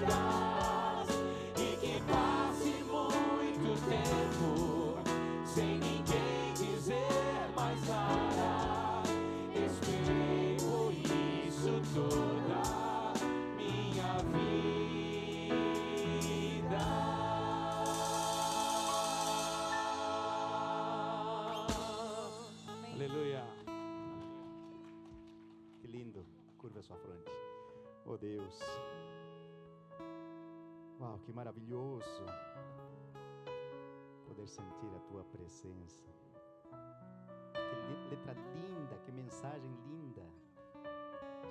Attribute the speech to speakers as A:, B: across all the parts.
A: vidas e que passe muito tempo sem ninguém dizer mais nada. Esperei por isso toda minha vida. Aleluia.
B: Que lindo. Curva a sua fronte. Oh Deus. Uau, que maravilhoso poder sentir a tua presença. Que letra linda, que mensagem linda.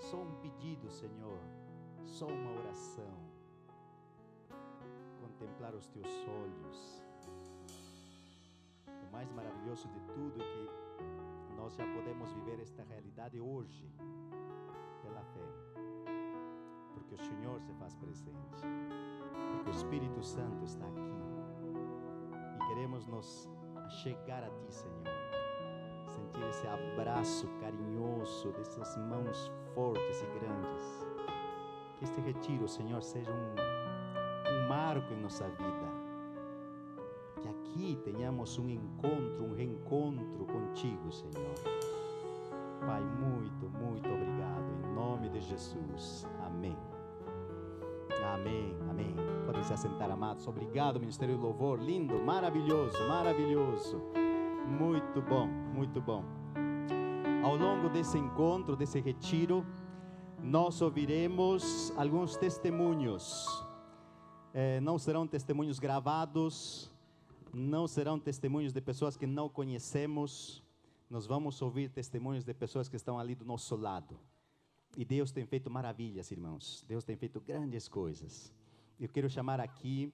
B: Só um pedido, Senhor. Só uma oração. Contemplar os teus olhos. O mais maravilhoso de tudo é que nós já podemos viver esta realidade hoje, pela fé, porque o Senhor se faz presente, porque o Espírito Santo está aqui, e queremos nos chegar a Ti, Senhor, sentir esse abraço carinhoso dessas mãos fortes e grandes. Que este retiro, Senhor, seja um marco em nossa vida, que aqui tenhamos um encontro, um reencontro contigo, Senhor. Pai, muito, muito obrigado, em nome de Jesus, amém. Amém, amém. Podem se assentar, amados. Obrigado, Ministério do Louvor, lindo, maravilhoso, maravilhoso. Muito bom, muito bom. Ao longo desse encontro, desse retiro, nós ouviremos alguns testemunhos. Não serão testemunhos gravados, não serão testemunhos de pessoas que não conhecemos. Nós vamos ouvir testemunhos de pessoas que estão ali do nosso lado. E Deus tem feito maravilhas, irmãos. Deus tem feito grandes coisas. Eu quero chamar aqui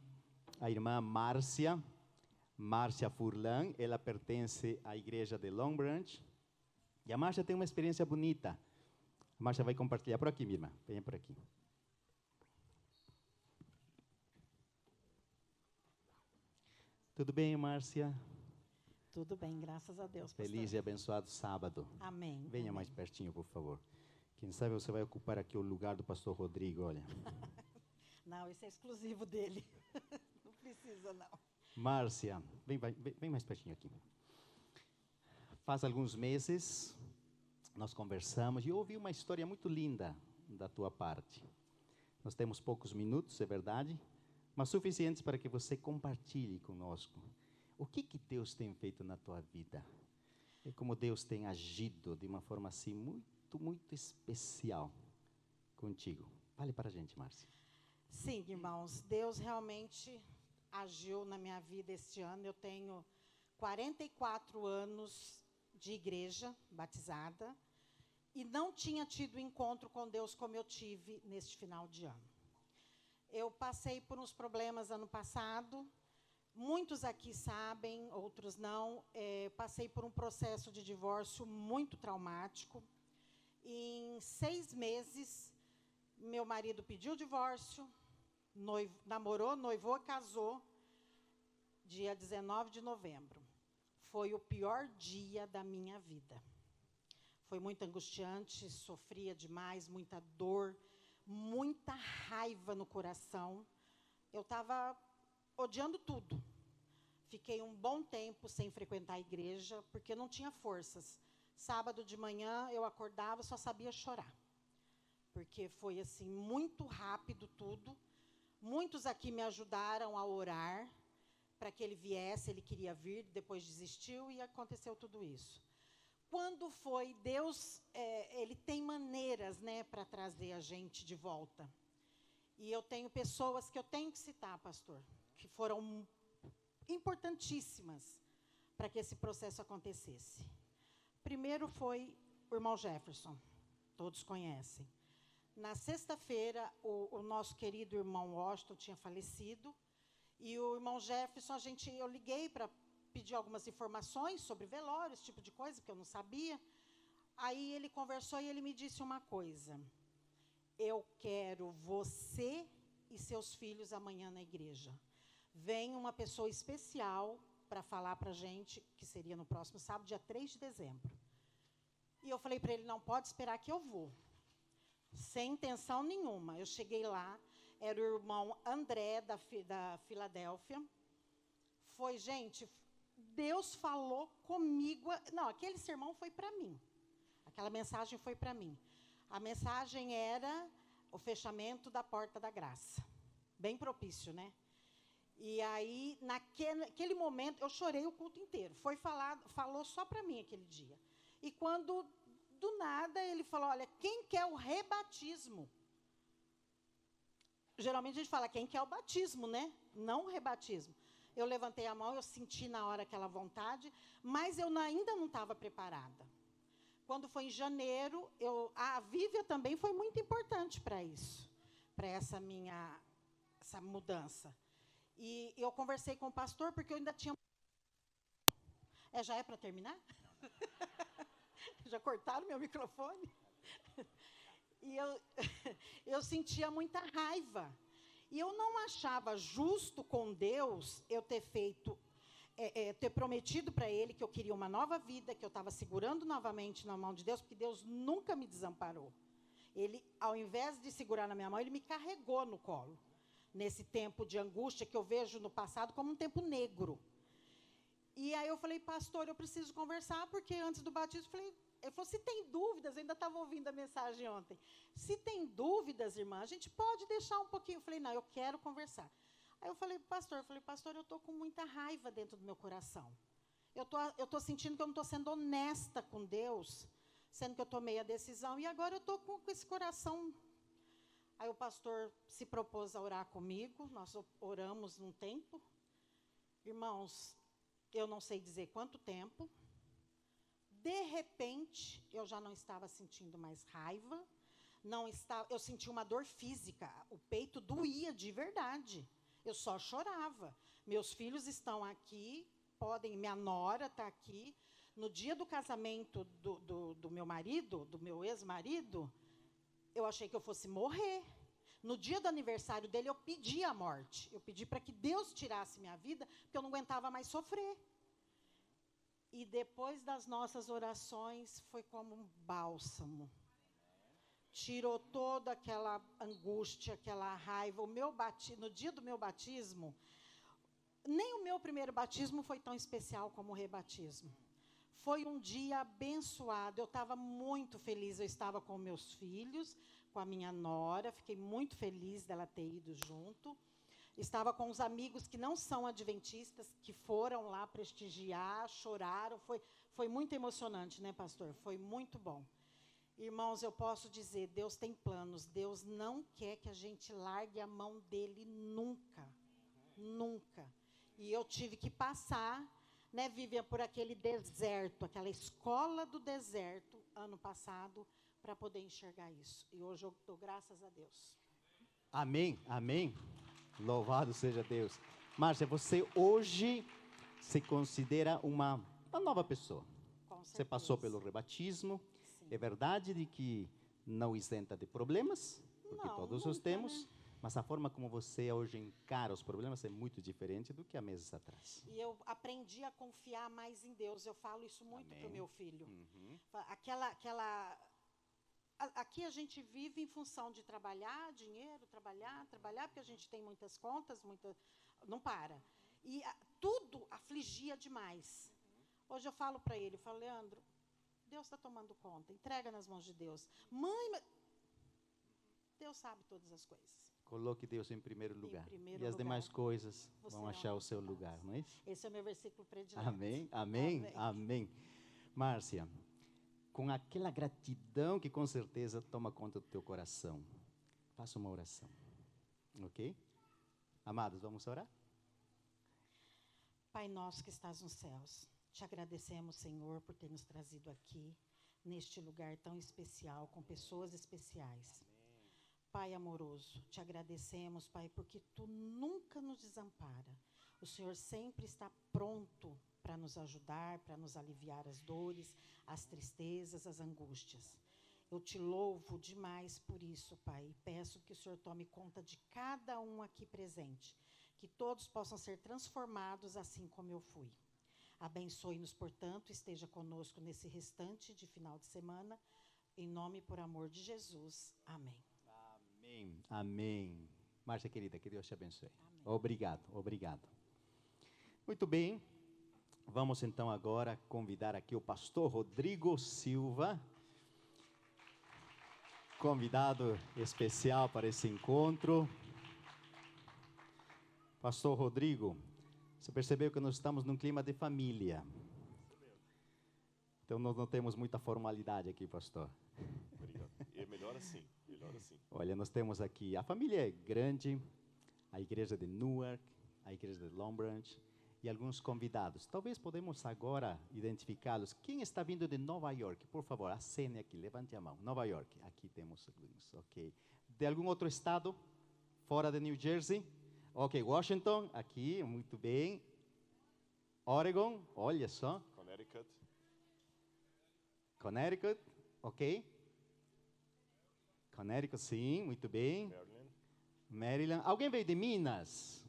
B: a irmã Márcia Furlan. Ela pertence à igreja de Long Branch. E a Márcia tem uma experiência bonita. A Márcia vai compartilhar por aqui, minha irmã. Venha por aqui. Tudo bem, Márcia?
C: Tudo bem, graças a Deus, pastor.
B: Feliz e abençoado sábado.
C: Amém.
B: Venha
C: amém.
B: mais pertinho, por favor. Quem sabe você vai ocupar aqui o lugar do pastor Rodrigo, olha.
C: Não, esse é exclusivo dele. Não precisa, não.
B: Márcia, vem mais pertinho aqui. Faz alguns meses, nós conversamos e eu ouvi uma história muito linda da tua parte. Nós temos poucos minutos, é verdade, mas suficientes para que você compartilhe conosco. O que Deus tem feito na tua vida? E como Deus tem agido de uma forma assim muito especial contigo. Fale para a gente, Márcia.
C: Sim, irmãos, Deus realmente agiu na minha vida este ano. Eu tenho 44 anos de igreja batizada e não tinha tido encontro com Deus como eu tive neste final de ano. Eu passei por uns problemas ano passado. Muitos aqui sabem, outros não. Passei por um processo de divórcio muito traumático. Em 6 meses, meu marido pediu o divórcio, namorou, noivou, casou, dia 19 de novembro. Foi o pior dia da minha vida. Foi muito angustiante, sofria demais, muita dor, muita raiva no coração. Eu estava odiando tudo. Fiquei um bom tempo sem frequentar a igreja, porque eu não tinha forças. Sábado de manhã eu acordava, só sabia chorar. Porque foi assim, muito rápido tudo. Muitos aqui me ajudaram a orar para que ele viesse, ele queria vir, depois desistiu e aconteceu tudo isso. Quando foi, Deus, ele tem maneiras, né, para trazer a gente de volta. E eu tenho pessoas que eu tenho que citar, pastor, que foram importantíssimas para que esse processo acontecesse. Primeiro foi o irmão Jefferson, todos conhecem. Na sexta-feira, o nosso querido irmão Washington tinha falecido, e o irmão Jefferson, eu liguei para pedir algumas informações sobre velório, esse tipo de coisa, que eu não sabia. Aí ele conversou e ele me disse uma coisa: eu quero você e seus filhos amanhã na igreja. Vem uma pessoa especial para falar para a gente, que seria no próximo sábado, dia 3 de dezembro. E eu falei para ele, não pode esperar que eu vou. Sem intenção nenhuma. Eu cheguei lá, era o irmão André, da Filadélfia. Foi, gente, Deus falou comigo. Não, aquele sermão foi para mim. Aquela mensagem foi para mim. A mensagem era o fechamento da porta da graça. Bem propício, né? E aí, naquele momento, eu chorei o culto inteiro. Falou só para mim aquele dia. E quando, do nada, ele falou, olha, quem quer o rebatismo? Geralmente a gente fala, quem quer o batismo, né? Não o rebatismo. Eu levantei a mão, eu senti na hora aquela vontade, mas eu ainda não estava preparada. Quando foi em janeiro, a Vívia também foi muito importante para isso, para essa mudança. E eu conversei com o pastor, porque eu ainda tinha... já é para terminar? Já cortaram meu microfone? E eu sentia muita raiva. E eu não achava justo com Deus eu ter ter prometido para Ele que eu queria uma nova vida, que eu estava segurando novamente na mão de Deus, porque Deus nunca me desamparou. Ele, ao invés de segurar na minha mão, Ele me carregou no colo. Nesse tempo de angústia que eu vejo no passado como um tempo negro. E aí eu falei, pastor, eu preciso conversar, porque antes do batismo, ele falou, se tem dúvidas, eu ainda estava ouvindo a mensagem ontem. Se tem dúvidas, irmã, a gente pode deixar um pouquinho. Eu falei, não, eu quero conversar. Aí eu falei, pastor, eu estou com muita raiva dentro do meu coração. Eu estou sentindo que eu não estou sendo honesta com Deus, sendo que eu tomei a decisão, e agora eu estou com esse coração. Aí o pastor se propôs a orar comigo, nós oramos um tempo. Irmãos, eu não sei dizer quanto tempo. De repente, eu já não estava sentindo mais raiva, eu senti uma dor física, o peito doía de verdade, eu só chorava. Meus filhos estão aqui, minha nora está aqui. No dia do casamento do meu marido, do meu ex-marido, eu achei que eu fosse morrer. No dia do aniversário dele, eu pedi a morte. Eu pedi para que Deus tirasse minha vida, porque eu não aguentava mais sofrer. E depois das nossas orações, foi como um bálsamo. Tirou toda aquela angústia, aquela raiva. No dia do meu batismo, nem o meu primeiro batismo foi tão especial como o rebatismo. Foi um dia abençoado. Eu estava muito feliz. Eu estava com meus filhos, com a minha nora. Fiquei muito feliz dela ter ido junto. Estava com os amigos que não são adventistas, que foram lá prestigiar, choraram. Foi muito emocionante, né, pastor? Foi muito bom. Irmãos, eu posso dizer, Deus tem planos. Deus não quer que a gente largue a mão dele nunca. Nunca. E eu tive que passar, né, Vivian, por aquele deserto, aquela escola do deserto, ano passado, para poder enxergar isso. E hoje eu dou graças a Deus.
B: Amém, amém. Louvado seja Deus. Márcia, você hoje se considera uma nova pessoa.
C: Com certeza.
B: Você passou pelo rebatismo.
C: Sim.
B: É verdade de que não isenta de problemas, porque
C: Não,
B: todos
C: nunca,
B: os temos,
C: né?
B: mas a forma como você hoje encara os problemas é muito diferente do que há meses atrás.
C: E eu aprendi a confiar mais em Deus. Eu falo isso muito para o meu filho.
B: Uhum.
C: Aqui a gente vive em função de trabalhar, dinheiro, trabalhar, porque a gente tem muitas contas, não para. E tudo afligia demais. Hoje eu falo para ele, Leandro, Deus está tomando conta, entrega nas mãos de Deus. Mãe, Deus sabe todas as coisas.
B: Coloque Deus em primeiro lugar.
C: Primeiro
B: E as
C: lugar.
B: demais coisas
C: Você
B: vão achar o seu
C: alcançarás.
B: lugar, não é isso?
C: Esse é o meu versículo predileto.
B: Amém, amém,
C: Amém.
B: amém. Márcia, com aquela gratidão que com certeza toma conta do teu coração, faça uma oração, ok? Amados, vamos orar?
C: Pai nosso que estás nos céus, te agradecemos, Senhor, por ter nos trazido aqui, neste lugar tão especial, com pessoas especiais. Pai amoroso, te agradecemos, Pai, porque Tu nunca nos desampara. O Senhor sempre está pronto para nos ajudar, para nos aliviar as dores, as tristezas, as angústias. Eu te louvo demais por isso, Pai, e peço que o Senhor tome conta de cada um aqui presente, que todos possam ser transformados assim como eu fui. Abençoe-nos, portanto, esteja conosco nesse restante de final de semana, em nome e por amor de Jesus. Amém.
B: Amém, amém. Márcia, querida, que Deus te abençoe. Obrigado, obrigado. Muito bem. Vamos então agora convidar aqui o pastor Rodrigo Silva, convidado especial para esse encontro. Pastor Rodrigo, você percebeu que nós estamos num clima de família. Então nós não temos muita formalidade aqui, pastor.
D: Obrigado. E é melhor assim, melhor assim.
B: Olha, nós temos aqui, a família é grande, a igreja de Newark, a igreja de Long Branch, e alguns convidados. Talvez podemos agora identificá-los. Quem está vindo de Nova York? Por favor, acene aqui, levante a mão. Nova York, aqui temos alguns, ok. De algum outro estado? Fora de New Jersey? Ok, Washington, aqui, muito bem. Oregon, olha só.
D: Connecticut,
B: Connecticut, ok. Connecticut, sim, muito bem.
D: Maryland.
B: Maryland. Alguém veio de Minas?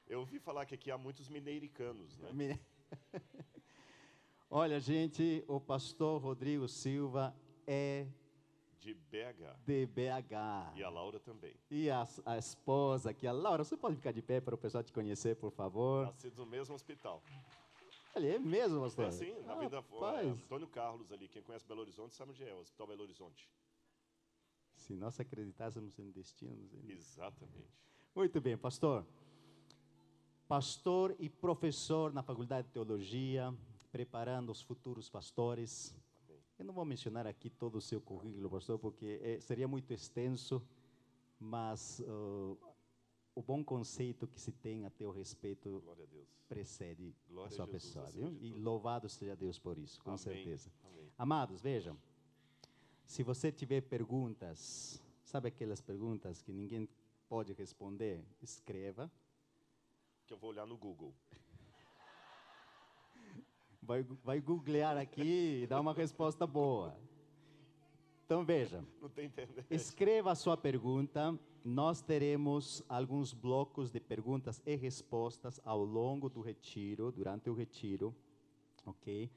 D: Eu ouvi falar que aqui há muitos mineiricanos, né?
B: Olha, gente, o pastor Rodrigo Silva é
D: De BH.
B: de BH.
D: E a Laura também.
B: E a esposa aqui, a Laura, você pode ficar de pé para o pessoal te conhecer, por favor?
D: Nascidos no mesmo hospital.
B: Olha, é mesmo, pastor?
D: É assim, na vida
B: Rapaz,
D: Antônio Carlos ali, quem conhece Belo Horizonte sabe onde é, o Hospital Belo Horizonte.
B: se nós acreditássemos em destino...
D: Exatamente.
B: Muito bem, pastor. Pastor e professor na Faculdade de Teologia, preparando os futuros pastores.
D: Amém.
B: Eu não vou mencionar aqui todo o seu currículo, pastor, porque seria muito extenso, mas o bom conceito que se tem a teu respeito
D: Glória a Deus.
B: precede
D: Glória
B: a sua
D: a Jesus,
B: pessoa,
D: acima
B: viu?
D: de
B: E
D: tudo.
B: louvado seja Deus por isso, com
D: Amém.
B: certeza.
D: Amém.
B: Amados, vejam, se você tiver perguntas, sabe aquelas perguntas que ninguém pode responder, escreva.
D: Que eu vou olhar no Google.
B: Vai googlear aqui e dar uma resposta boa. Então veja,
D: Não tem internet.
B: escreva a sua pergunta. Nós teremos alguns blocos de perguntas e respostas ao longo do retiro, durante o retiro, ok?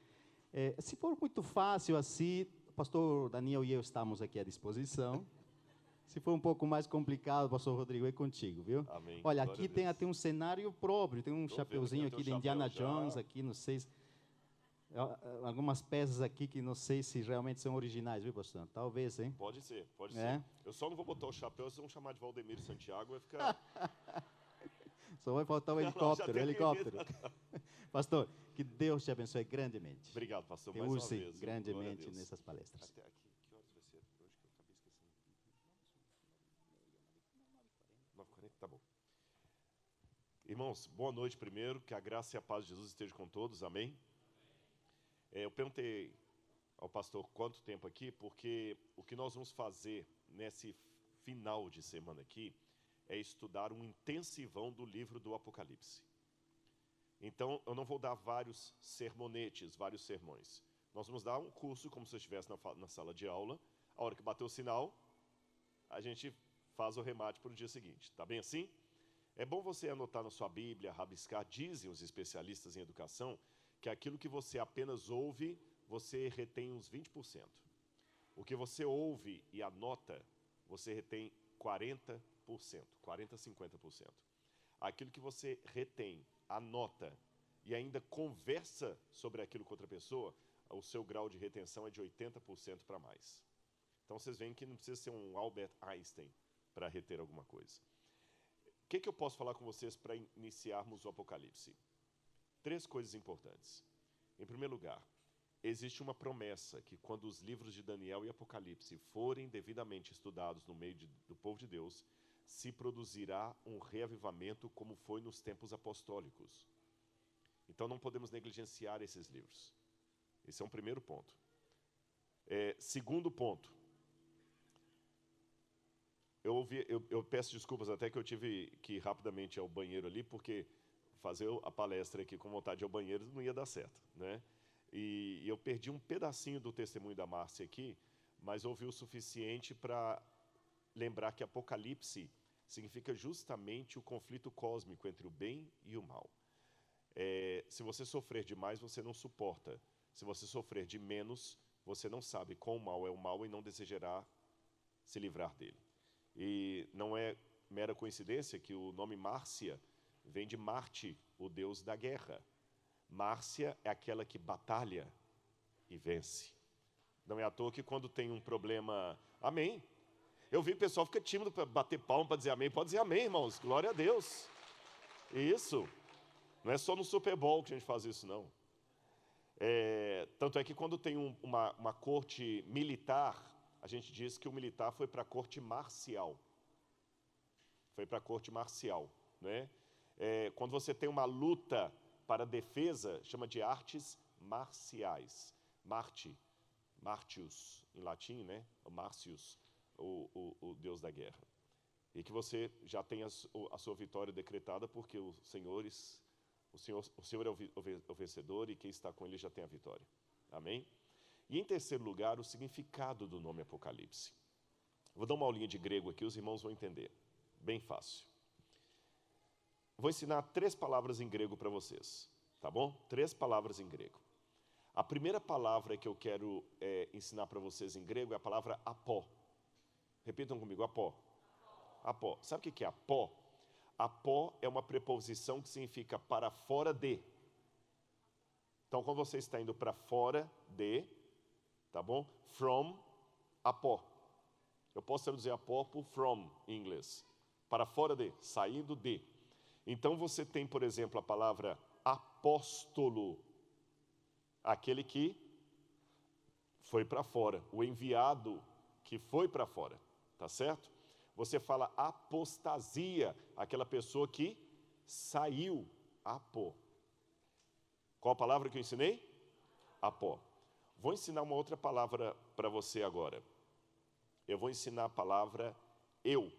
B: Se for muito fácil assim, o pastor Daniel e eu estamos aqui à disposição. Se for um pouco mais complicado, pastor Rodrigo, é contigo, viu?
D: Amém.
B: Olha,
D: Glória
B: aqui
D: a
B: tem
D: Deus.
B: até um cenário próprio, tem um
D: Tô vendo
B: chapeuzinho
D: aqui,
B: aqui de
D: tem um
B: Indiana
D: chapéu já.
B: Jones, aqui, não sei, algumas peças aqui que não sei se realmente são originais, viu, pastor? Talvez, hein?
D: Pode ser, pode
B: É?
D: ser. Eu só não vou botar o chapéu, se vão chamar de Valdemiro Santiago, vai ficar...
B: Só vai faltar o
D: Não, já
B: helicóptero,
D: tem
B: helicóptero. Pastor, que Deus te abençoe grandemente.
D: Obrigado, pastor,
B: Te
D: mais uma
B: use
D: vez. Glória a
B: grandemente
D: Deus.
B: nessas palestras.
D: Até aqui. Que horas vai ser? Hoje que eu acabei esquecendo. 9h40, tá bom. Irmãos, boa noite primeiro. Que a graça e a paz de Jesus esteja com todos. Amém? Eu perguntei ao pastor quanto tempo aqui, porque o que nós vamos fazer nesse final de semana aqui é estudar um intensivão do livro do Apocalipse. Então, eu não vou dar vários sermonetes, vários sermões. Nós vamos dar um curso como se eu estivesse na sala de aula. A hora que bater o sinal, a gente faz o remate para o dia seguinte. Tá bem assim? É bom você anotar na sua Bíblia, rabiscar. Dizem os especialistas em educação que aquilo que você apenas ouve, você retém uns 20%. O que você ouve e anota, você retém 40%, 40% a 50%. Aquilo que você retém, anota e ainda conversa sobre aquilo com outra pessoa, o seu grau de retenção é de 80% para mais. Então vocês veem que não precisa ser um Albert Einstein para reter alguma coisa. O que eu posso falar com vocês para iniciarmos o Apocalipse? 3 coisas importantes. Em primeiro lugar, existe uma promessa que quando os livros de Daniel e Apocalipse forem devidamente estudados no meio do povo de Deus, se produzirá um reavivamento como foi nos tempos apostólicos. Então não podemos negligenciar esses livros. Esse é um primeiro ponto. Segundo ponto, eu peço desculpas até que eu tive que ir rapidamente ao banheiro ali, porque fazer a palestra aqui com vontade de ir ao banheiro não ia dar certo, né? E eu perdi um pedacinho do testemunho da Márcia aqui, mas ouvi o suficiente para lembrar que Apocalipse significa justamente o conflito cósmico entre o bem e o mal. Se você sofrer demais, você não suporta. Se você sofrer de menos, você não sabe quão mal é o mal e não desejará se livrar dele. E não é mera coincidência que o nome Márcia vem de Marte, o deus da guerra. Márcia é aquela que batalha e vence. Não é à toa que quando tem um problema... Amém. Eu vi que o pessoal fica tímido para bater palma, para dizer amém. Pode dizer amém, irmãos. Glória a Deus. Isso. Não é só no Super Bowl que a gente faz isso, não. Tanto é que quando tem uma corte militar, a gente diz que o militar foi para a corte marcial. Foi para a corte marcial, né? Quando você tem uma luta para defesa, chama de artes marciais. Martius, em latim, né? Marcius, o deus da guerra. E que você já tem a sua vitória decretada, porque o Senhor é o vencedor e quem está com ele já tem a vitória. Amém? E em terceiro lugar, o significado do nome Apocalipse. Vou dar uma aulinha de grego aqui, os irmãos vão entender. Bem fácil. Vou ensinar 3 palavras em grego para vocês, tá bom? 3 palavras em grego. A primeira palavra que eu quero ensinar para vocês em grego é a palavra apó. Repitam comigo, apó. Apó. Sabe o que é apó? Apó é uma preposição que significa para fora de. Então, quando você está indo para fora de, tá bom? From, apó. Eu posso traduzir apó por from, em inglês. Para fora de, saindo de. Então, você tem, por exemplo, a palavra apóstolo. Aquele que foi para fora. O enviado que foi para fora. Tá certo? Você fala apostasia, aquela pessoa que saiu, apó. Qual a palavra que eu ensinei? Apó. Vou ensinar uma outra palavra para você agora. Eu vou ensinar a palavra eu.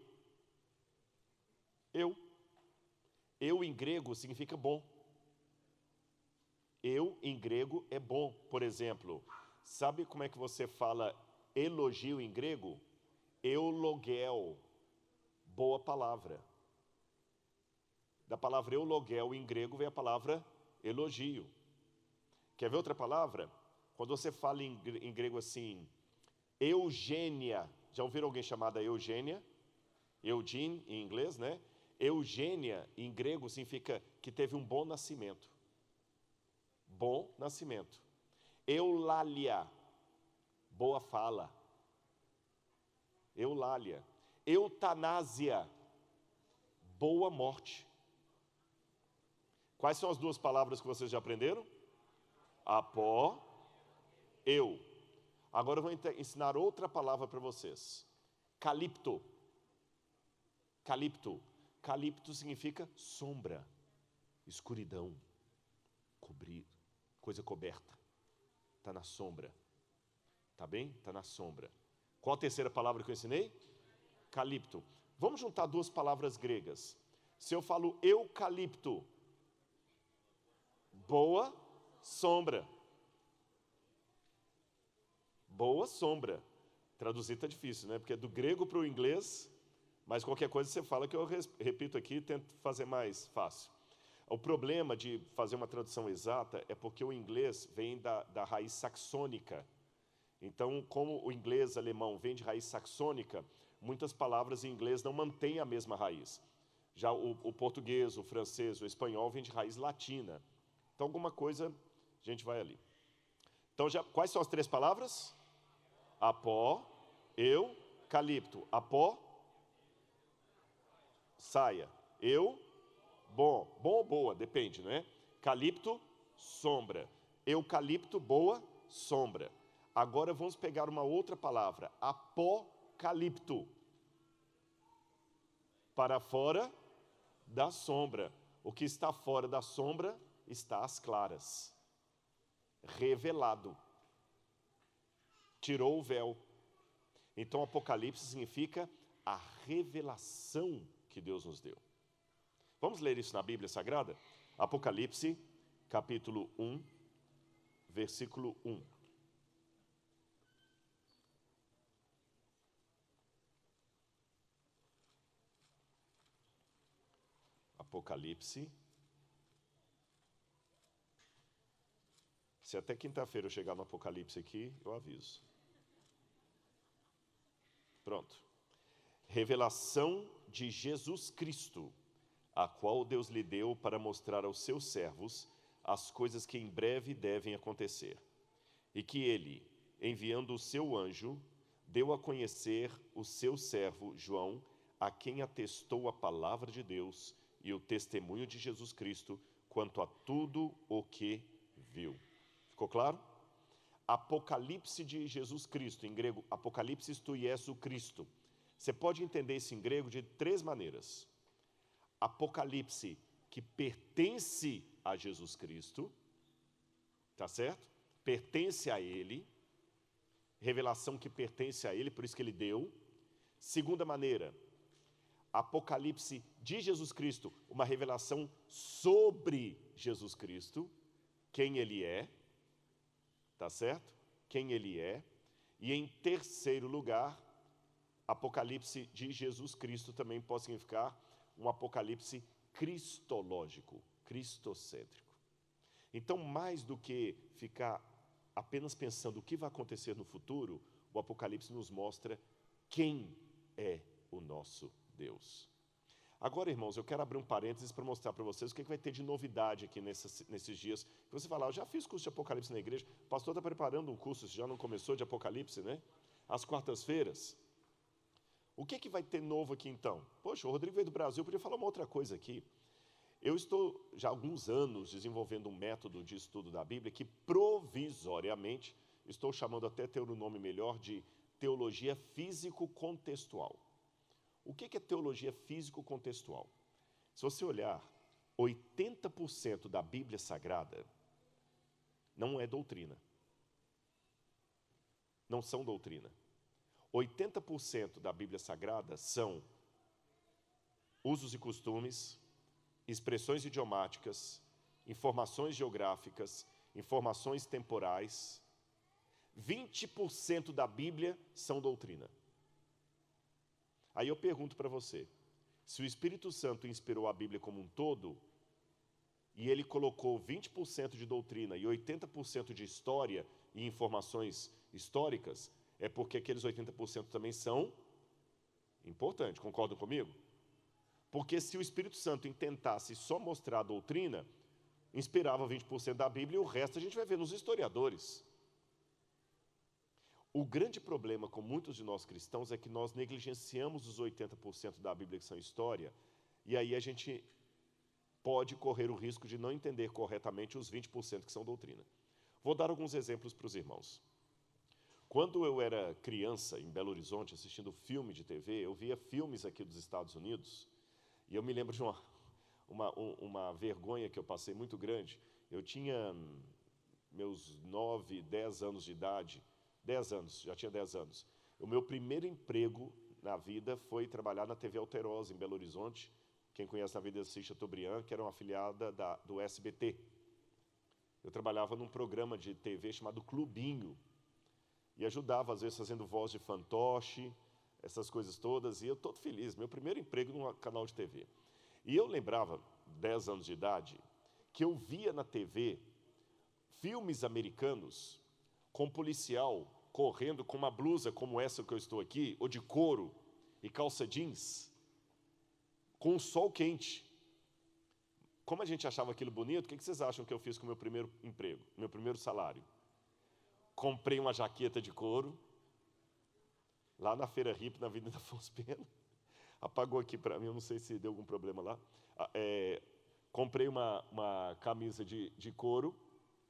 D: Eu. Eu em grego significa bom. Eu em grego é bom. Por exemplo, sabe como é que você fala elogio em grego? Eulogel. Boa palavra. Da palavra eulogel em grego vem a palavra elogio. Quer ver outra palavra? Quando você fala em grego assim, Eugênia. Já ouviram alguém chamada Eugênia? Eugene em inglês, né? Eugênia em grego significa que teve um bom nascimento. Bom nascimento. Eulália. Boa fala. Eulália. Eutanásia. Boa morte. Quais são as 2 palavras que vocês já aprenderam? Apó, eu. Agora eu vou ensinar outra palavra para vocês. Calipto. Calipto. Calipto significa sombra, escuridão, cobrir, coisa coberta. Está na sombra. Tá bem? Está na sombra. Qual a terceira palavra que eu ensinei? Calipto. Vamos juntar 2 palavras gregas. Se eu falo eucalipto, boa sombra. Boa sombra. Traduzir está difícil, né? Porque é do grego para o inglês, mas qualquer coisa você fala que eu repito aqui e tento fazer mais fácil. O problema de fazer uma tradução exata é porque o inglês vem da raiz saxônica. Então, como o inglês alemão vem de raiz saxônica, muitas palavras em inglês não mantêm a mesma raiz. Já o português, o francês, o espanhol vem de raiz latina. Então, alguma coisa, a gente vai ali. Então, quais são as 3 palavras? Apó, eu, calipto. Apó, saia. Eu, bom. Bom ou boa, depende, né? Calipto, sombra. Eucalipto, boa, sombra. Agora vamos pegar uma outra palavra. Apocalipto. Para fora da sombra. O que está fora da sombra está às claras. Revelado. Tirou o véu. Então, Apocalipse significa a revelação que Deus nos deu. Vamos ler isso na Bíblia Sagrada? Apocalipse, capítulo 1, versículo 1. Apocalipse. Se até quinta-feira eu chegar no Apocalipse aqui, eu aviso. Pronto. revelação de Jesus Cristo, a qual Deus lhe deu para mostrar aos seus servos as coisas que em breve devem acontecer, e que ele, enviando o seu anjo, deu a conhecer o seu servo João, a quem atestou a palavra de Deus e o testemunho de Jesus Cristo quanto a tudo o que viu. Ficou claro? Apocalipse de Jesus Cristo, em grego, Apocalipsis tu Iesu Cristo. Você pode entender isso em grego de três maneiras. Apocalipse que pertence a Jesus Cristo, tá certo? Pertence a Ele, revelação que pertence a Ele, por isso que Ele deu. Segunda maneira, Apocalipse de Jesus Cristo, uma revelação sobre Jesus Cristo, quem Ele é, tá certo? Quem Ele é. E em terceiro lugar, Apocalipse de Jesus Cristo também pode significar um apocalipse cristológico, cristocêntrico. Então, mais do que ficar apenas pensando o que vai acontecer no futuro, o Apocalipse nos mostra quem é o nosso Deus. Agora, irmãos, eu quero abrir um parênteses para mostrar para vocês o que vai ter de novidade aqui nesses dias. Você fala, eu já fiz curso de Apocalipse na igreja, o pastor está preparando um curso, já não começou, de Apocalipse, né? Às quartas-feiras. O que vai ter novo aqui, então? Poxa, o Rodrigo veio do Brasil, eu podia falar uma outra coisa aqui. Eu estou, já há alguns anos, desenvolvendo um método de estudo da Bíblia que, provisoriamente, estou chamando até ter um nome melhor de teologia físico-contextual. O que é teologia físico-contextual? Se você olhar, 80% da Bíblia Sagrada não é doutrina. Não são doutrina. 80% da Bíblia Sagrada são usos e costumes, expressões idiomáticas, informações geográficas, informações temporais. 20% da Bíblia são doutrina. Aí eu pergunto para você, se o Espírito Santo inspirou a Bíblia como um todo, e ele colocou 20% de doutrina e 80% de história e informações históricas, é porque aqueles 80% também são importantes, concordam comigo? Porque se o Espírito Santo tentasse só mostrar a doutrina, inspirava 20% da Bíblia e o resto a gente vai ver nos historiadores. O grande problema com muitos de nós cristãos é que nós negligenciamos os 80% da Bíblia que são história, e aí a gente pode correr o risco de não entender corretamente os 20% que são doutrina. Vou dar alguns exemplos para os irmãos. Quando eu era criança, em Belo Horizonte, assistindo filme de TV, eu via filmes aqui dos Estados Unidos, e eu me lembro de uma vergonha que eu passei muito grande. Eu tinha meus 9, 10 anos de idade, 10 anos, já tinha 10 anos. O meu primeiro emprego na vida foi trabalhar na TV Alterosa, em Belo Horizonte. Quem conhece na vida assiste a Chateaubriand, que era uma afiliada do SBT. Eu trabalhava num programa de TV chamado Clubinho, e ajudava, às vezes, fazendo voz de fantoche, essas coisas todas, e eu todo feliz, meu primeiro emprego num canal de TV. E eu lembrava, 10 anos de idade, que eu via na TV filmes americanos com policial correndo com uma blusa como essa que eu estou aqui, ou de couro e calça jeans, com um sol quente. Como a gente achava aquilo bonito, o que vocês acham que eu fiz com o meu primeiro emprego, meu primeiro salário? Comprei uma jaqueta de couro, lá na Feira Hippie, na Avenida Afonso Pena. Apagou aqui para mim, eu não sei se deu algum problema lá. Comprei uma camisa de couro,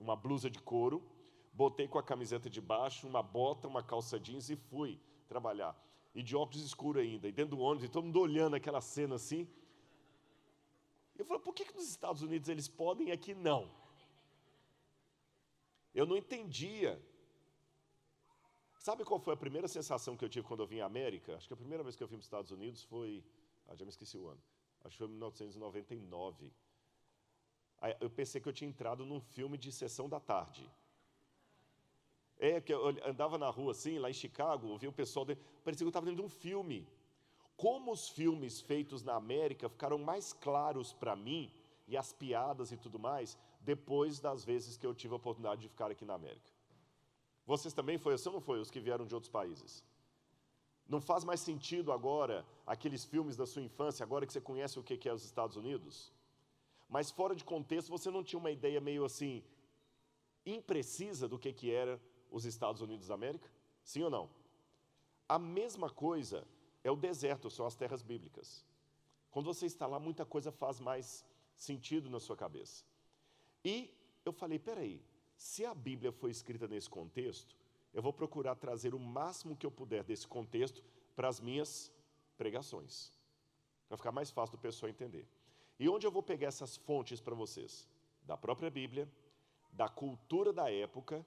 D: uma blusa de couro, botei com a camiseta de baixo, uma bota, uma calça jeans e fui trabalhar. E de óculos escuros ainda, e dentro do ônibus, e todo mundo olhando aquela cena assim. Eu falei, por que nos Estados Unidos eles podem e aqui não? Eu não entendia. Sabe qual foi a primeira sensação que eu tive quando eu vim à América? Acho que a primeira vez que eu vim para os Estados Unidos foi... já me esqueci o ano. Acho que foi em 1999. Aí eu pensei que eu tinha entrado num filme de sessão da tarde. Que eu andava na rua assim, lá em Chicago, eu via o pessoal... parecia que eu estava dentro de um filme. Como os filmes feitos na América ficaram mais claros para mim, e as piadas e tudo mais, depois das vezes que eu tive a oportunidade de ficar aqui na América. Vocês também foi assim ou não foi, os que vieram de outros países? Não faz mais sentido agora aqueles filmes da sua infância, agora que você conhece o que é os Estados Unidos? Mas fora de contexto, você não tinha uma ideia meio assim, imprecisa do que era os Estados Unidos da América? Sim ou não? A mesma coisa é o deserto, são as terras bíblicas. Quando você está lá, muita coisa faz mais sentido na sua cabeça. E eu falei, peraí, se a Bíblia foi escrita nesse contexto, eu vou procurar trazer o máximo que eu puder desse contexto para as minhas pregações. Vai ficar mais fácil do pessoal entender. E onde eu vou pegar essas fontes para vocês? Da própria Bíblia, da cultura da época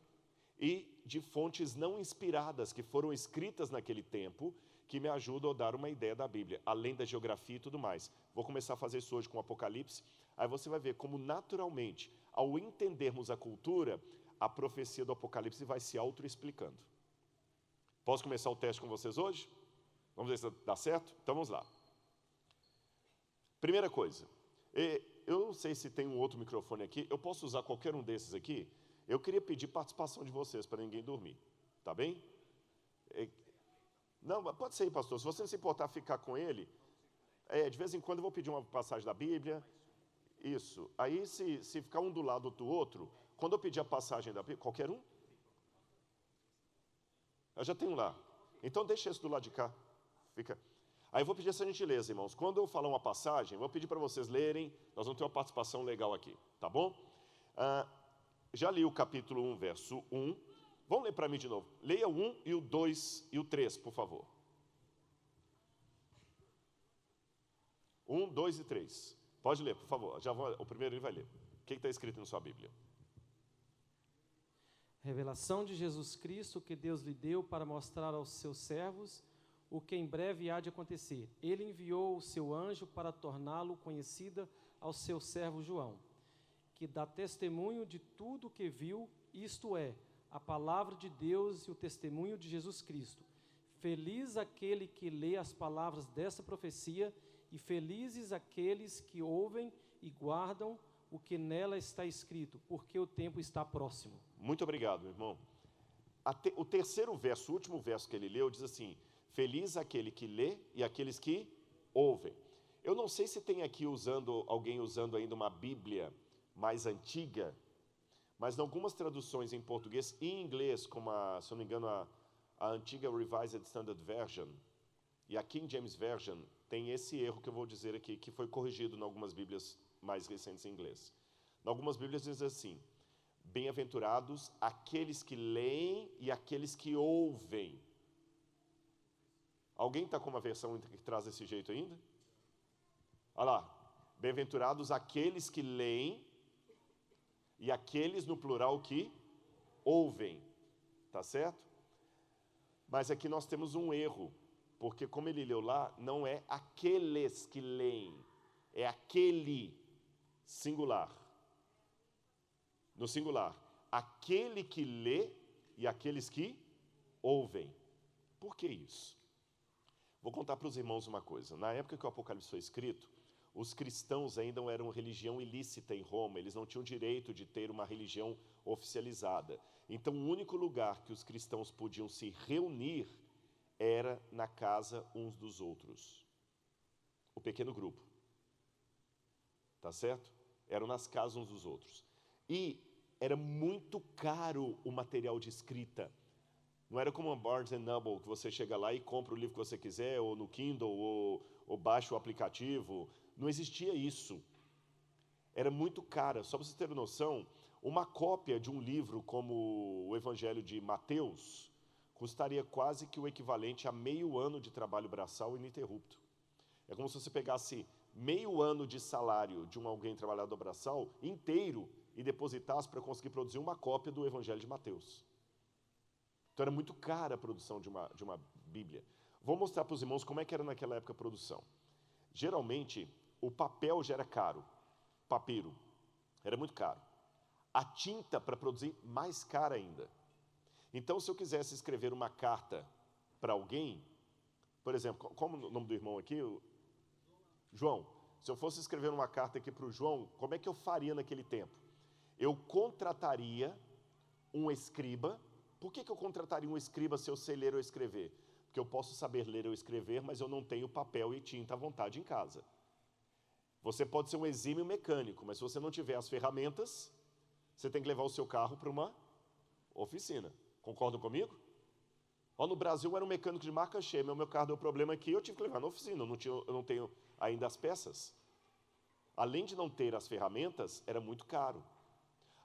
D: e de fontes não inspiradas, que foram escritas naquele tempo, que me ajudam a dar uma ideia da Bíblia, além da geografia e tudo mais. Vou começar a fazer isso hoje com o Apocalipse, aí você vai ver como naturalmente, ao entendermos a cultura, a profecia do Apocalipse vai se auto-explicando. Posso começar o teste com vocês hoje? Vamos ver se dá certo? Então vamos lá. Primeira coisa, eu não sei se tem um outro microfone aqui, eu posso usar qualquer um desses aqui? Eu queria pedir participação de vocês para ninguém dormir, tá bem? Não, pode ser, pastor, se você não se importar ficar com ele, de vez em quando eu vou pedir uma passagem da Bíblia, isso, aí se ficar um do lado do outro, quando eu pedir a passagem da Bíblia, qualquer um? Eu já tenho lá, então deixa esse do lado de cá, fica. Aí eu vou pedir essa gentileza, irmãos, quando eu falar uma passagem, eu vou pedir para vocês lerem, nós vamos ter uma participação legal aqui, tá bom? Já li o capítulo 1, verso 1, vamos ler para mim de novo, leia o 1 e o 2 e o 3, por favor. 1, 2 e 3, pode ler, por favor, o primeiro ele vai ler. O que está escrito na sua Bíblia?
E: Revelação de Jesus Cristo que Deus lhe deu para mostrar aos seus servos o que em breve há de acontecer. Ele enviou o seu anjo para torná-lo conhecida ao seu servo João, que dá testemunho de tudo o que viu, isto é, a palavra de Deus e o testemunho de Jesus Cristo. Feliz aquele que lê as palavras dessa profecia e felizes aqueles que ouvem e guardam o que nela está escrito, porque o tempo está próximo.
D: Muito obrigado, meu irmão. O terceiro verso, o último verso que ele leu, diz assim, feliz aquele que lê e aqueles que ouvem. Eu não sei se tem aqui alguém usando ainda uma Bíblia mais antiga, mas em algumas traduções em português e em inglês, como se eu não me engano, a antiga Revised Standard Version e a King James Version, tem esse erro que eu vou dizer aqui, que foi corrigido em algumas Bíblias mais recentes em inglês. Em algumas Bíblias diz assim, bem-aventurados aqueles que leem e aqueles que ouvem. Alguém está com uma versão que traz desse jeito ainda? Olha lá, bem-aventurados aqueles que leem e aqueles no plural que ouvem, tá certo? Mas aqui nós temos um erro, porque como ele leu lá, não é aqueles que leem, é aquele singular. No singular, aquele que lê e aqueles que ouvem. Por que isso? Vou contar para os irmãos uma coisa. Na época que o Apocalipse foi escrito, os cristãos ainda eram religião ilícita em Roma, eles não tinham direito de ter uma religião oficializada. Então, o único lugar que os cristãos podiam se reunir era na casa uns dos outros. O pequeno grupo. Tá certo? Eram nas casas uns dos outros. E era muito caro o material de escrita. Não era como uma Barnes & Noble, que você chega lá e compra o livro que você quiser, ou no Kindle, ou baixa o aplicativo. Não existia isso. Era muito caro. Só para vocês terem noção, uma cópia de um livro como o Evangelho de Mateus custaria quase que o equivalente a meio ano de trabalho braçal ininterrupto. É como se você pegasse meio ano de salário de alguém trabalhador braçal inteiro e depositasse para conseguir produzir uma cópia do Evangelho de Mateus. Então era muito cara a produção de uma Bíblia. Vou mostrar para os irmãos como é que era naquela época a produção. Geralmente, o papel já era caro, papiro, era muito caro. A tinta para produzir, mais cara ainda. Então, se eu quisesse escrever uma carta para alguém, por exemplo, como o nome do irmão aqui? João. Se eu fosse escrever uma carta aqui para o João, como é que eu faria naquele tempo? Eu contrataria um escriba. Por que eu contrataria um escriba se eu sei ler ou escrever? porque eu posso saber ler ou escrever, mas eu não tenho papel e tinta à vontade em casa. Você pode ser um exímio mecânico, mas se você não tiver as ferramentas, você tem que levar o seu carro para uma oficina. Concordam comigo? No Brasil eu era um mecânico de marca cheia, meu carro deu problema aqui, eu tive que levar na oficina, eu não tenho ainda as peças. Além de não ter as ferramentas, era muito caro.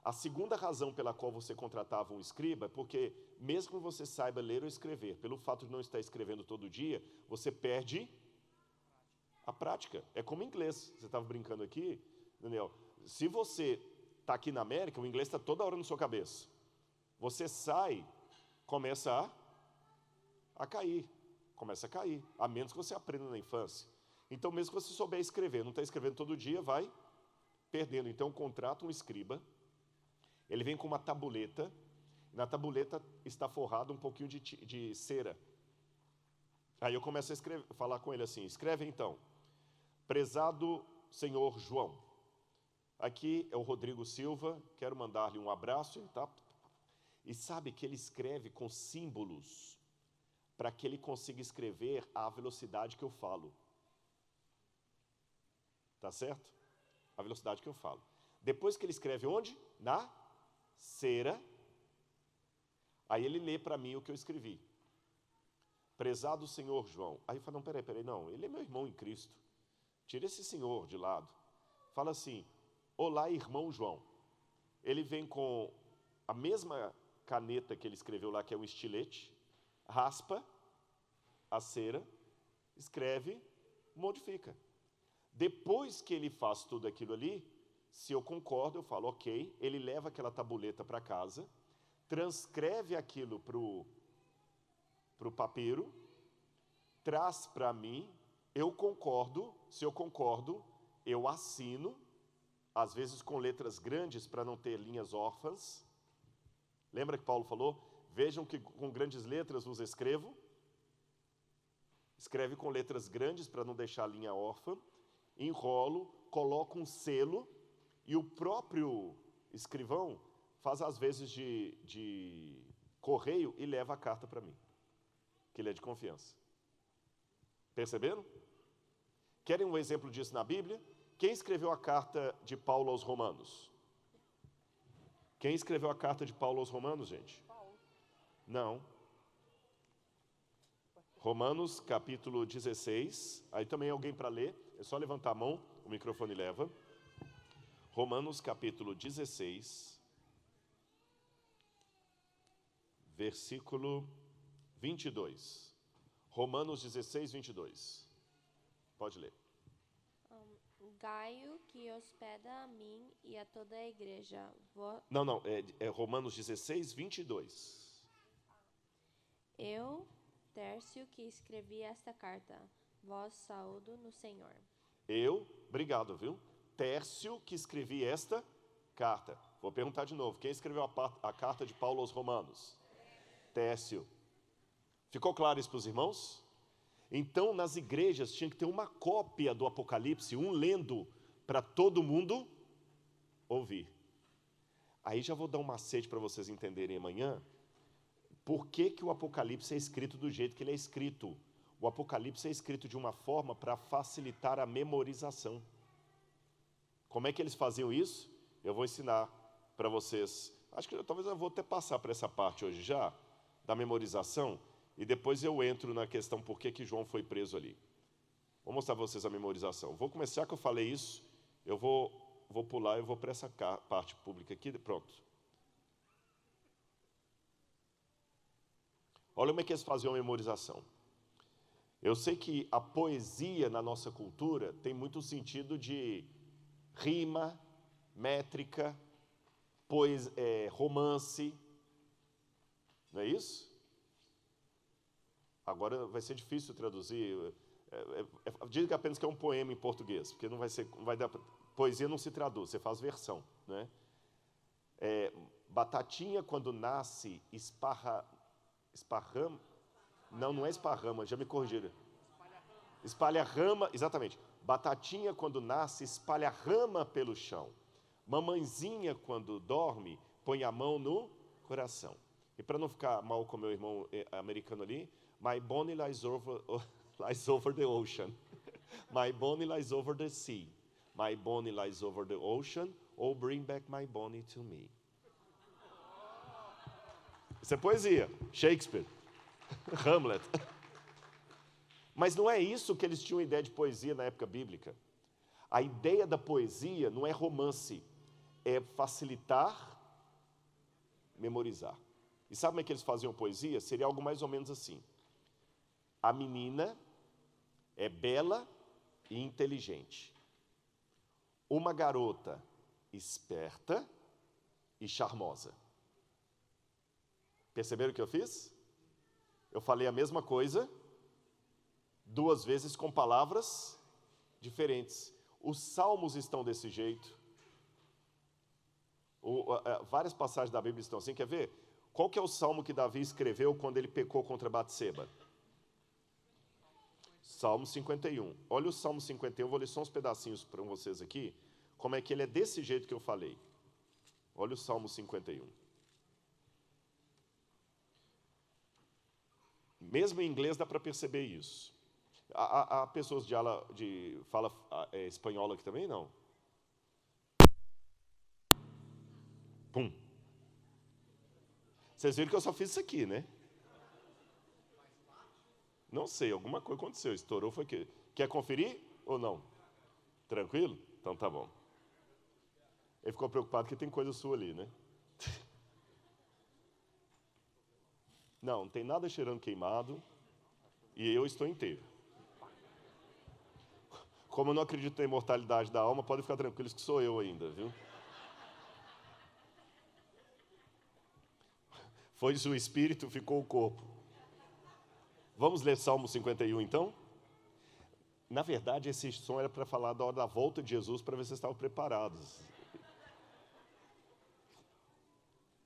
D: A segunda razão pela qual você contratava um escriba é porque, mesmo que você saiba ler ou escrever, pelo fato de não estar escrevendo todo dia, você perde a prática. É como inglês. Você estava brincando aqui, Daniel. Se você está aqui na América, o inglês está toda hora na sua cabeça. Você sai, começa a cair. Começa a cair. A menos que você aprenda na infância. Então, mesmo que você souber escrever, não está escrevendo todo dia, vai perdendo. Então, contrata um escriba. Ele vem com uma tabuleta. Na tabuleta está forrado um pouquinho de cera. Aí eu começo a falar com ele assim, escreve então, prezado senhor João, aqui é o Rodrigo Silva, quero mandar-lhe um abraço, tá? E sabe que ele escreve com símbolos, para que ele consiga escrever à velocidade que eu falo. Tá certo? A velocidade que eu falo. Depois que ele escreve onde? Na cera. Aí ele lê para mim o que eu escrevi. Prezado senhor João. Aí eu falo, não, peraí, não, ele é meu irmão em Cristo. Tira esse senhor de lado. Fala assim, olá, irmão João. Ele vem com a mesma caneta que ele escreveu lá, que é um estilete, raspa a cera, escreve, modifica. Depois que ele faz tudo aquilo ali, se eu concordo, eu falo, ok, ele leva aquela tabuleta para casa, transcreve aquilo para o papiro, traz para mim, eu concordo, se eu concordo, eu assino, às vezes com letras grandes para não ter linhas órfãs. Lembra que Paulo falou? Vejam que com grandes letras vos escrevo. Escreve com letras grandes para não deixar a linha órfã. Enrolo, coloco um selo e o próprio escrivão faz às vezes de correio e leva a carta para mim, que ele é de confiança. Perceberam? Querem um exemplo disso na Bíblia? Quem escreveu a carta de Paulo aos Romanos? Quem escreveu a carta de Paulo aos Romanos, gente? Não. Romanos, capítulo 16. Aí também alguém para ler. É só levantar a mão, o microfone leva. Romanos, capítulo 16. Versículo 22. Romanos 16, 22. Pode ler.
F: Gaio, que hospeda a mim e a toda a igreja.
D: Não, é Romanos 16, 22.
F: Eu, Tércio, que escrevi esta carta, vós saúdo no Senhor.
D: Obrigado, viu? Tércio, que escrevi esta carta. Vou perguntar de novo, quem escreveu a carta de Paulo aos Romanos? Tércio. Ficou claro isso para os irmãos? Então, nas igrejas, tinha que ter uma cópia do Apocalipse, um lendo para todo mundo ouvir. Aí já vou dar um macete para vocês entenderem amanhã, por que o Apocalipse é escrito do jeito que ele é escrito. O Apocalipse é escrito de uma forma para facilitar a memorização. Como é que eles faziam isso? Eu vou ensinar para vocês. Acho que talvez eu vou até passar para essa parte hoje já, da memorização, e depois eu entro na questão por que João foi preso ali. Vou mostrar para vocês a memorização. Vou começar, que eu falei isso, eu vou pular, eu vou para essa parte pública aqui, pronto. Olha como é que eles faziam a memorização. Eu sei que a poesia na nossa cultura tem muito sentido de rima, métrica, romance, não é isso? Agora vai ser difícil traduzir. Diga apenas que é um poema em português, porque não vai dar. Poesia não se traduz, você faz versão, né? Batatinha quando nasce esparrama. Não é esparrama, já me corrigiram. Espalha rama, exatamente. Batatinha quando nasce espalha rama pelo chão. Mamãezinha quando dorme põe a mão no coração. E para não ficar mal com meu irmão americano ali, My Bonnie lies over the ocean. My Bonnie lies over the sea. My Bonnie lies over the ocean. Oh, bring back my Bonnie to me. Isso é poesia. Shakespeare. Hamlet. Mas não é isso que eles tinham ideia de poesia na época bíblica. A ideia da poesia não é romance, é facilitar, memorizar. E sabe como é que eles faziam poesia? Seria algo mais ou menos assim. A menina é bela e inteligente. Uma garota esperta e charmosa. Perceberam o que eu fiz? Eu falei a mesma coisa, duas vezes com palavras diferentes. Os salmos estão desse jeito. Várias passagens da Bíblia estão assim. Quer ver? Qual que é o salmo que Davi escreveu quando ele pecou contra Batseba? Salmo 51. Olha o Salmo 51, vou ler só uns pedacinhos para vocês aqui, como é que ele é desse jeito que eu falei. Olha o Salmo 51. Mesmo em inglês dá para perceber isso. Há pessoas de fala espanhola aqui também? Não. Pum. Vocês viram que eu só fiz isso aqui, né? Não sei, alguma coisa aconteceu. Estourou, foi o quê? Quer conferir ou não? Tranquilo? Então tá bom. Ele ficou preocupado que tem coisa sua ali, né? Não tem nada cheirando queimado. E eu estou inteiro. Como eu não acredito na imortalidade da alma, pode ficar tranquilos que sou eu ainda, viu? Foi-se o espírito, ficou o corpo. Vamos ler Salmo 51, então? Na verdade, esse som era para falar da hora da volta de Jesus, para ver se vocês estavam preparados.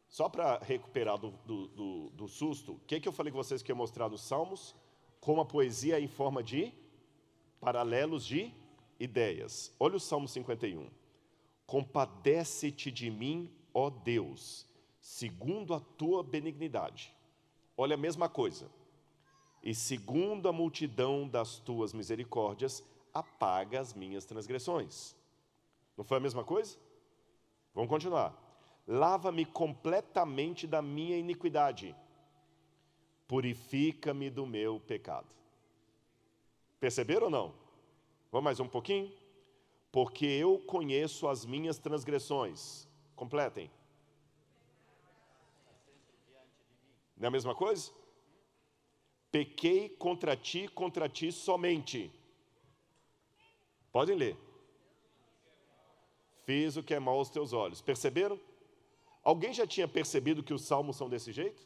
D: Só para recuperar do susto, o que eu falei com vocês que ia mostrar nos Salmos? Como a poesia é em forma de paralelos de ideias. Olha o Salmo 51. Compadece-te de mim, ó Deus, segundo a tua benignidade. Olha a mesma coisa. E segundo a multidão das tuas misericórdias, apaga as minhas transgressões. Não foi a mesma coisa? Vamos continuar. Lava-me completamente da minha iniquidade. Purifica-me do meu pecado. Perceberam ou não? Vamos mais um pouquinho? Porque eu conheço as minhas transgressões. Completem. Não é a mesma coisa? Pequei contra ti somente. Podem ler. Fiz o que é mal aos teus olhos. Perceberam? Alguém já tinha percebido que os salmos são desse jeito?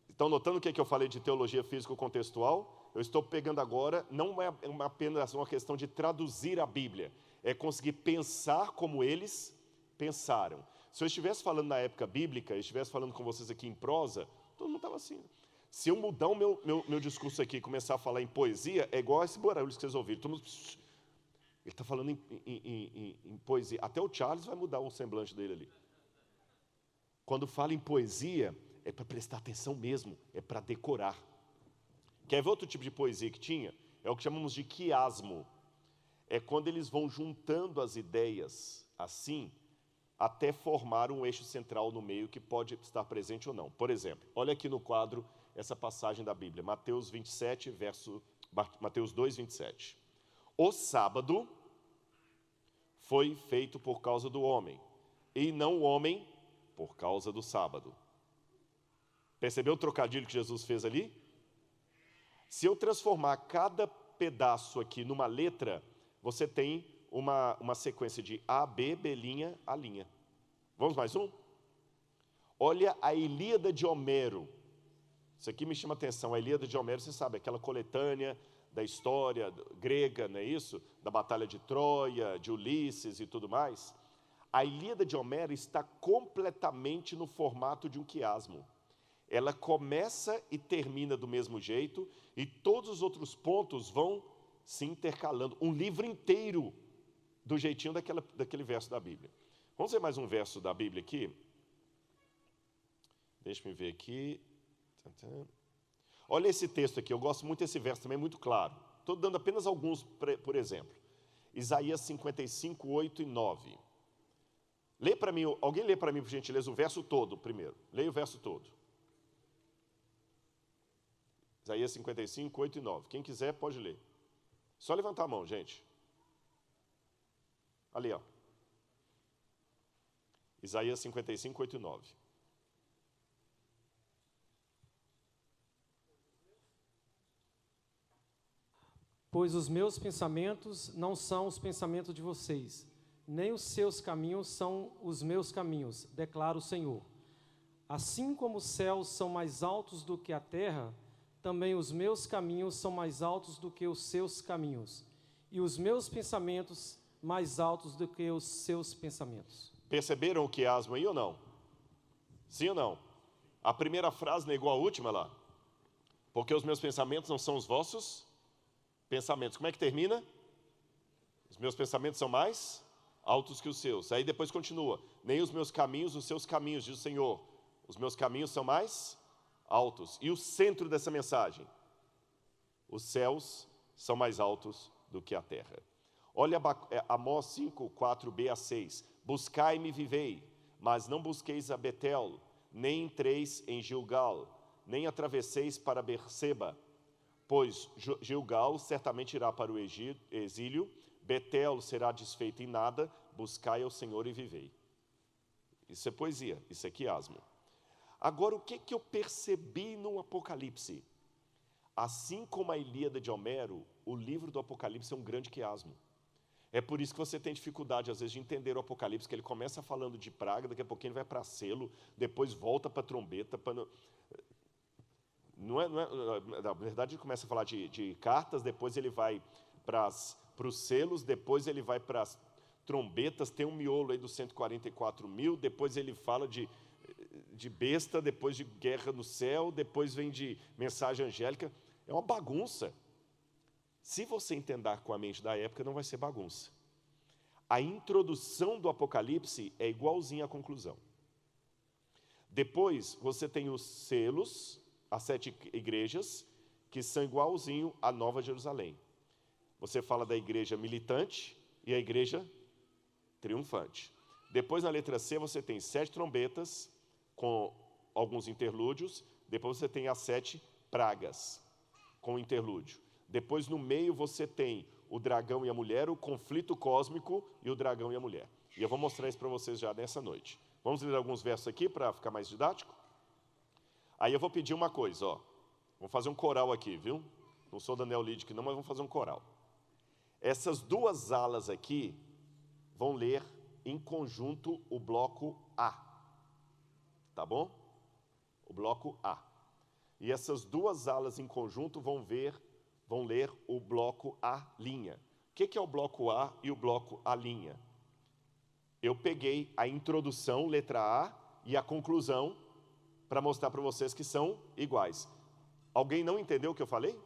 D: Estão notando o que eu falei de teologia físico-contextual? Eu estou pegando agora, não é apenas uma questão de traduzir a Bíblia, é conseguir pensar como eles pensaram. Se eu estivesse falando na época bíblica, estivesse falando com vocês aqui em prosa, todo mundo estava assim. Se eu mudar o meu discurso aqui e começar a falar em poesia, é igual esse barulho que vocês ouviram. Todo mundo, ele está falando em poesia. Até o Charles vai mudar o semblante dele ali. Quando fala em poesia, é para prestar atenção mesmo, é para decorar. Quer ver outro tipo de poesia que tinha? É o que chamamos de quiasmo. É quando eles vão juntando as ideias assim, até formar um eixo central no meio que pode estar presente ou não. Por exemplo, olha aqui no quadro essa passagem da Bíblia, Mateus 2, 27. O sábado foi feito por causa do homem, e não o homem por causa do sábado. Percebeu o trocadilho que Jesus fez ali? Se eu transformar cada pedaço aqui numa letra, você tem uma sequência de A, B, B', A'. Vamos mais um? Olha a Ilíada de Homero. Isso aqui me chama atenção. A Ilíada de Homero, você sabe, aquela coletânea da história grega, não é isso? Da Batalha de Troia, de Ulisses e tudo mais. A Ilíada de Homero está completamente no formato de um quiasmo. Ela começa e termina do mesmo jeito, e todos os outros pontos vão se intercalando. Um livro inteiro do jeitinho daquele verso da Bíblia. Vamos ver mais um verso da Bíblia aqui? Deixa-me ver aqui. Olha esse texto aqui, eu gosto muito desse verso também, é muito claro. Estou dando apenas alguns, por exemplo. Isaías 55, 8 e 9. Lê para mim, alguém lê para mim, por gentileza, o verso todo primeiro. Leia o verso todo. Isaías 55, 8 e 9. Quem quiser, pode ler. Só levantar a mão, gente. Ali, ó. Isaías 55, 8 e 9.
E: Pois os meus pensamentos não são os pensamentos de vocês, nem os seus caminhos são os meus caminhos, declara o Senhor. Assim como os céus são mais altos do que a terra, também os meus caminhos são mais altos do que os seus caminhos, e os meus pensamentos mais altos do que os seus pensamentos.
D: Perceberam o quiasmo aí ou não? Sim ou não? A primeira frase não é igual à última lá? Porque os meus pensamentos não são os vossos pensamentos. Como é que termina? Os meus pensamentos são mais altos que os seus. Aí depois continua. Nem os meus caminhos, os seus caminhos, diz o Senhor. Os meus caminhos são mais altos. E o centro dessa mensagem? Os céus são mais altos do que a terra. Olha Amós 5, 4b a 6. Buscai-me e vivei, mas não busqueis a Betel, nem entreis em Gilgal, nem atravesseis para Berseba, pois Gilgal certamente irá para o exílio, Betel será desfeito em nada, buscai ao Senhor e vivei. Isso é poesia, isso é quiasmo. Agora, o que eu percebi no Apocalipse? Assim como a Ilíada de Homero, o livro do Apocalipse é um grande quiasmo. É por isso que você tem dificuldade, às vezes, de entender o Apocalipse, que ele começa falando de praga, daqui a pouquinho ele vai para selo, depois volta para trombeta. Na verdade, ele começa a falar de cartas, depois ele vai para os selos, depois ele vai para as trombetas, tem um miolo aí dos 144 mil, depois ele fala de besta, depois de guerra no céu, depois vem de mensagem angélica. É uma bagunça. Se você entender com a mente da época, não vai ser bagunça. A introdução do Apocalipse é igualzinha à conclusão. Depois, você tem os selos, as 7 igrejas, que são igualzinho à Nova Jerusalém. Você fala da igreja militante e a igreja triunfante. Depois, na letra C, você tem 7 trombetas, com alguns interlúdios. Depois você tem as 7 pragas, com interlúdio. Depois, no meio, você tem o dragão e a mulher, o conflito cósmico e o dragão e a mulher. E eu vou mostrar isso para vocês já nessa noite. Vamos ler alguns versos aqui para ficar mais didático? Aí eu vou pedir uma coisa, ó. Vamos fazer um coral aqui, viu? Não sou da Neolídica não, mas vamos fazer um coral. Essas duas alas aqui vão ler em conjunto o bloco A. Tá bom? O bloco A. E essas duas alas em conjunto vão ler o bloco A'. O que é o bloco A e o bloco A'? Eu peguei a introdução, letra A, e a conclusão, para mostrar para vocês que são iguais. Alguém não entendeu o que eu falei?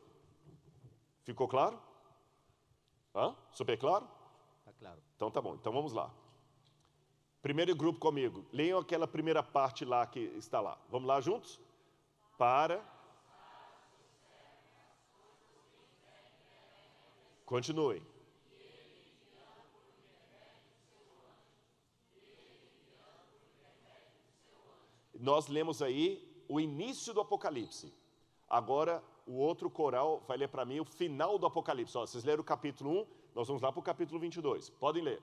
D: Ficou claro? Super claro?
B: Está claro.
D: Então tá bom, então vamos lá. Primeiro grupo comigo, leiam aquela primeira parte lá que está lá. Vamos lá juntos? Continuem. Nós lemos aí o início do Apocalipse. Agora, o outro coral vai ler para mim o final do Apocalipse. Ó, vocês leram o capítulo 1, nós vamos lá para o capítulo 22. Podem ler.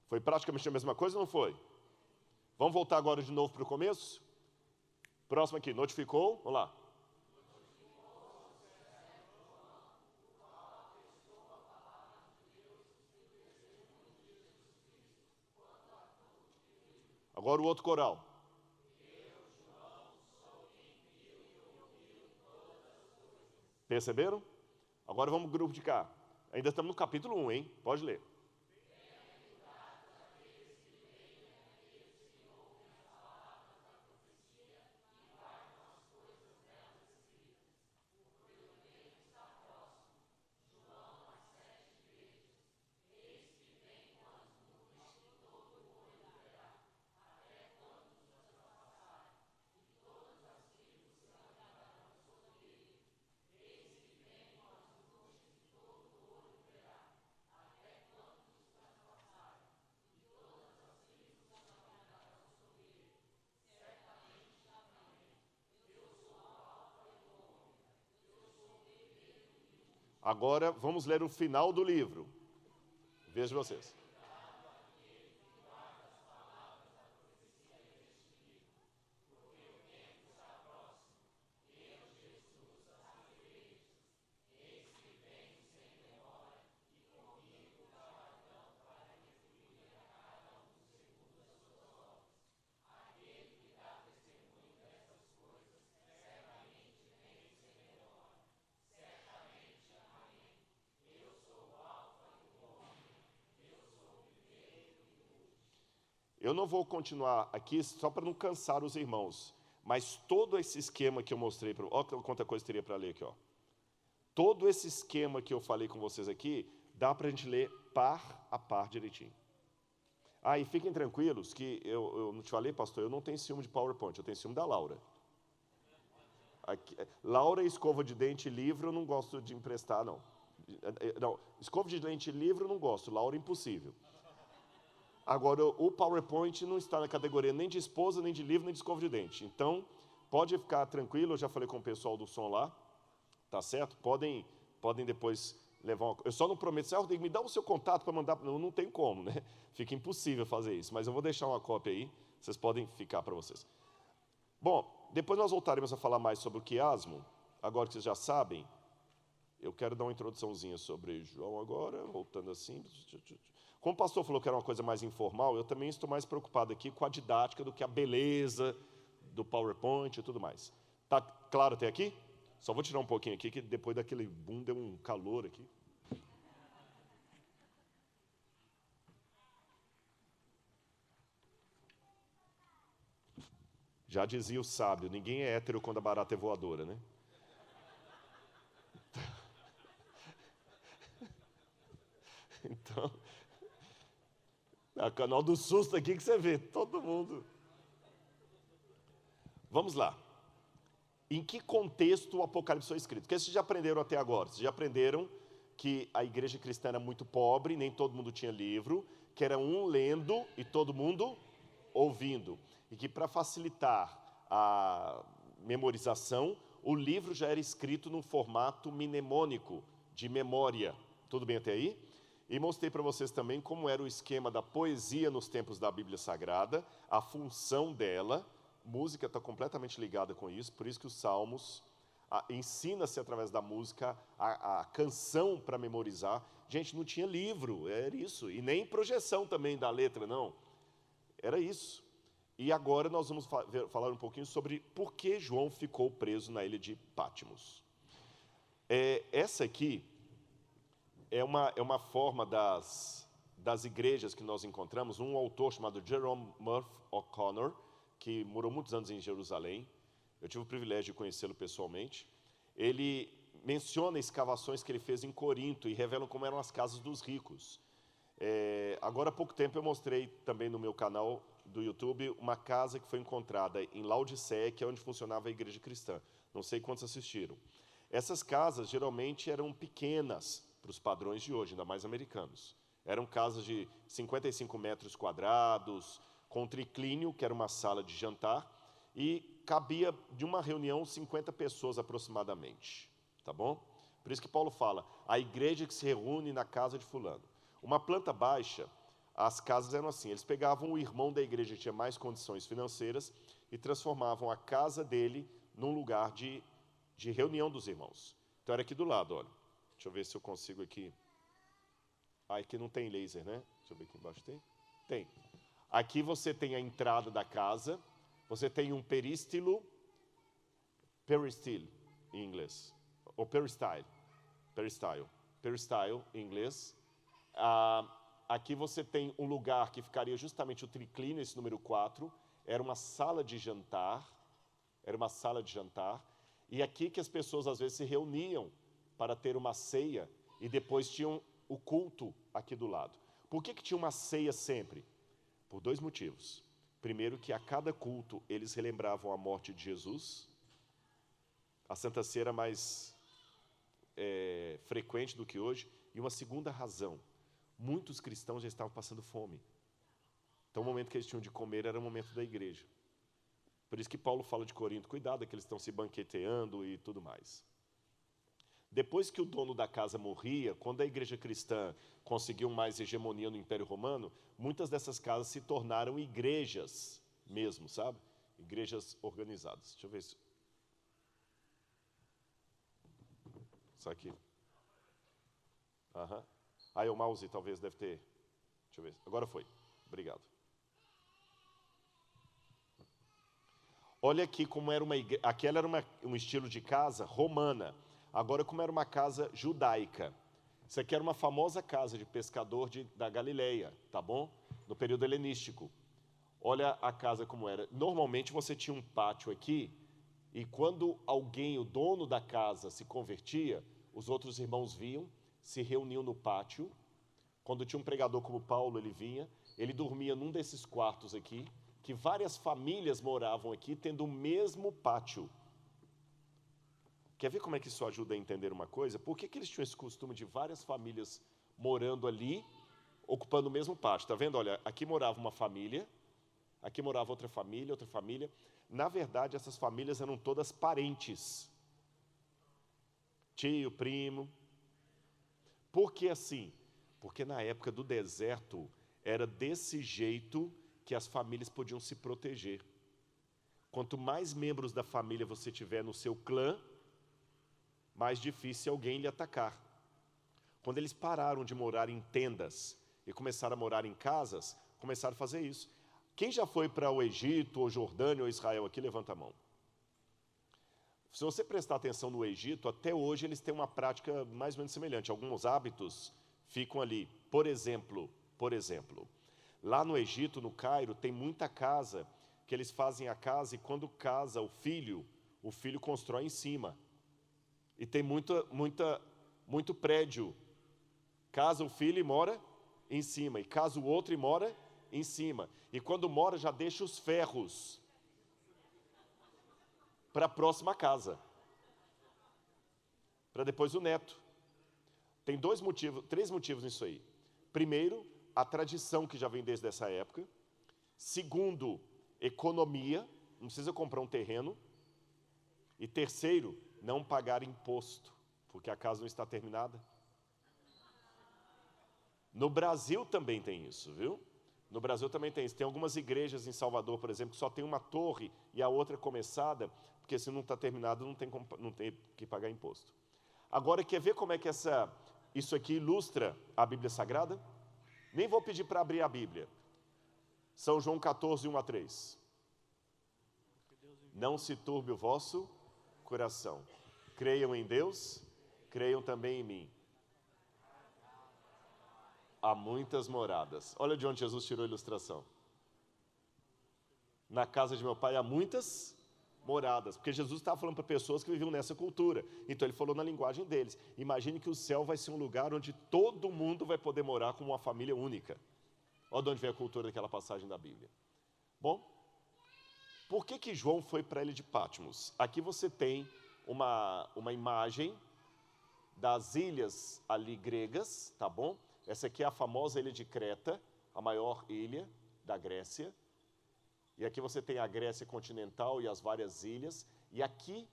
D: Foi praticamente a mesma coisa ou não foi? Vamos voltar agora de novo para o começo? Próximo aqui, notificou, vamos lá. Agora o outro coral. Perceberam? Agora vamos para o grupo de cá. Ainda estamos no capítulo 1, hein? Pode ler. Agora, vamos ler o final do livro. Vejo vocês. Eu não vou continuar aqui só para não cansar os irmãos, mas todo esse esquema que eu mostrei, olha quanta coisa teria para ler aqui, ó. Todo esse esquema que eu falei com vocês aqui, dá para a gente ler par a par direitinho. Ah, e fiquem tranquilos que eu não te falei, pastor, eu não tenho ciúme de PowerPoint, eu tenho ciúme da Laura. Aqui, Laura, escova de dente e livro, eu não gosto de emprestar, não. Não, escova de dente e livro, eu não gosto, Laura, impossível. Agora, o PowerPoint não está na categoria nem de esposa, nem de livro, nem de escova de dente. Então, pode ficar tranquilo, eu já falei com o pessoal do som lá, tá certo? Podem depois levar uma... Eu só não prometo, Rodrigo, me dá o seu contato para mandar... Não tem como, né? Fica impossível fazer isso, mas eu vou deixar uma cópia aí, vocês podem ficar para vocês. Bom, depois nós voltaremos a falar mais sobre o quiasmo. Agora que vocês já sabem, eu quero dar uma introduçãozinha sobre João agora, voltando assim... Como o pastor falou que era uma coisa mais informal, eu também estou mais preocupado aqui com a didática do que a beleza do PowerPoint e tudo mais. Tá claro até aqui? Só vou tirar um pouquinho aqui, que depois daquele boom deu um calor aqui. Já dizia o sábio, ninguém é hétero quando a barata é voadora, né? Então... É o canal do susto aqui que você vê, todo mundo. Vamos lá. Em que contexto o Apocalipse foi escrito? Porque vocês já aprenderam até agora? Vocês já aprenderam que a igreja cristã era muito pobre, nem todo mundo tinha livro, que era um lendo e todo mundo ouvindo. E que para facilitar a memorização, o livro já era escrito num formato mnemônico, de memória. Tudo bem até aí? E mostrei para vocês também como era o esquema da poesia nos tempos da Bíblia Sagrada, a função dela. Música está completamente ligada com isso, por isso que os salmos ensina-se através da música a canção para memorizar. Gente, não tinha livro, era isso, e nem projeção também da letra, não. Era isso. E agora nós vamos falar um pouquinho sobre por que João ficou preso na ilha de Patmos. Essa aqui é uma forma das igrejas que nós encontramos. Um autor chamado Jerome Murphy O'Connor, que morou muitos anos em Jerusalém, eu tive o privilégio de conhecê-lo pessoalmente. Ele menciona escavações que ele fez em Corinto e revelam como eram as casas dos ricos. Agora há pouco tempo eu mostrei também no meu canal do YouTube uma casa que foi encontrada em Laodiceia, que é onde funcionava a igreja cristã. Não sei quantos assistiram. Essas casas geralmente eram pequenas para os padrões de hoje, ainda mais americanos. Eram casas de 55 metros quadrados, com triclínio, que era uma sala de jantar, e cabia de uma reunião 50 pessoas aproximadamente. Tá bom? Por isso que Paulo fala, a igreja que se reúne na casa de fulano. Uma planta baixa, as casas eram assim, eles pegavam o irmão da igreja que tinha mais condições financeiras e transformavam a casa dele num lugar de reunião dos irmãos. Então era aqui do lado, olha. Deixa eu ver se eu consigo aqui. Aqui não tem laser, né? Deixa eu ver aqui embaixo, tem? Tem. Aqui você tem a entrada da casa, você tem um peristyle em inglês, ou peristyle em inglês. Aqui você tem um lugar que ficaria justamente o triclínio, esse número 4, era uma sala de jantar, e aqui que as pessoas às vezes se reuniam para ter uma ceia, e depois tinham o culto aqui do lado. Por que tinha uma ceia sempre? Por dois motivos. Primeiro, que a cada culto eles relembravam a morte de Jesus. A Santa Ceia era mais frequente do que hoje. E uma segunda razão, muitos cristãos já estavam passando fome. Então o momento que eles tinham de comer era o momento da igreja. Por isso que Paulo fala de Corinto, cuidado que eles estão se banqueteando e tudo mais. Depois que o dono da casa morria, quando a igreja cristã conseguiu mais hegemonia no Império Romano, muitas dessas casas se tornaram igrejas mesmo, sabe? Igrejas organizadas. Deixa eu ver isso. Isso aqui. Aham. Aí o mouse talvez deve ter. Deixa eu ver. Agora foi. Obrigado. Olha aqui como era uma igreja. Aquela era um estilo de casa romana. Agora como era uma casa judaica. Isso aqui era uma famosa casa de pescador da Galileia, tá bom? No período helenístico. Olha a casa como era. Normalmente você tinha um pátio aqui, e quando alguém, o dono da casa, se convertia, os outros irmãos vinham, se reuniam no pátio. Quando tinha um pregador como Paulo, ele vinha, ele dormia num desses quartos aqui, que várias famílias moravam aqui, tendo o mesmo pátio. Quer ver como é que isso ajuda a entender uma coisa? Por que eles tinham esse costume de várias famílias morando ali, ocupando o mesmo pátio? Está vendo? Olha, aqui morava uma família, aqui morava outra família, outra família. Na verdade, essas famílias eram todas parentes. Tio, primo. Por que assim? Porque na época do deserto, era desse jeito que as famílias podiam se proteger. Quanto mais membros da família você tiver no seu clã, mais difícil é alguém lhe atacar. Quando eles pararam de morar em tendas e começaram a morar em casas, começaram a fazer isso. Quem já foi para o Egito, ou Jordânia, ou Israel aqui, levanta a mão. Se você prestar atenção no Egito, até hoje eles têm uma prática mais ou menos semelhante. Alguns hábitos ficam ali. Por exemplo, lá no Egito, no Cairo, tem muita casa que eles fazem a casa, e quando casa o filho constrói em cima. E tem muito prédio. Casa o filho e mora em cima. E casa o outro e mora em cima. E quando mora, já deixa os ferros para a próxima casa. Para depois o neto. Tem 3 motivos nisso aí. Primeiro, a tradição que já vem desde essa época. Segundo, economia. Não precisa comprar um terreno. E terceiro, não pagar imposto, porque a casa não está terminada. No Brasil também tem isso, viu? No Brasil também tem isso. Tem algumas igrejas em Salvador, por exemplo, que só tem uma torre e a outra começada, porque se não está terminado, não tem que pagar imposto. Agora, quer ver como é que isso aqui ilustra a Bíblia Sagrada? Nem vou pedir para abrir a Bíblia. São João 14, 1 a 3. Não se turbe o vosso coração. Creiam em Deus, creiam também em mim. Há muitas moradas. Olha de onde Jesus tirou a ilustração. Na casa de meu pai há muitas moradas, porque Jesus estava falando para pessoas que viviam nessa cultura. Então ele falou na linguagem deles. Imagine que o céu vai ser um lugar onde todo mundo vai poder morar como uma família única. Olha de onde vem a cultura daquela passagem da Bíblia. Bom, por que João foi para a ilha de Patmos? Aqui você tem uma imagem das ilhas ali gregas, tá bom? Essa aqui é a famosa ilha de Creta, a maior ilha da Grécia. E aqui você tem a Grécia continental e as várias ilhas. E aqui,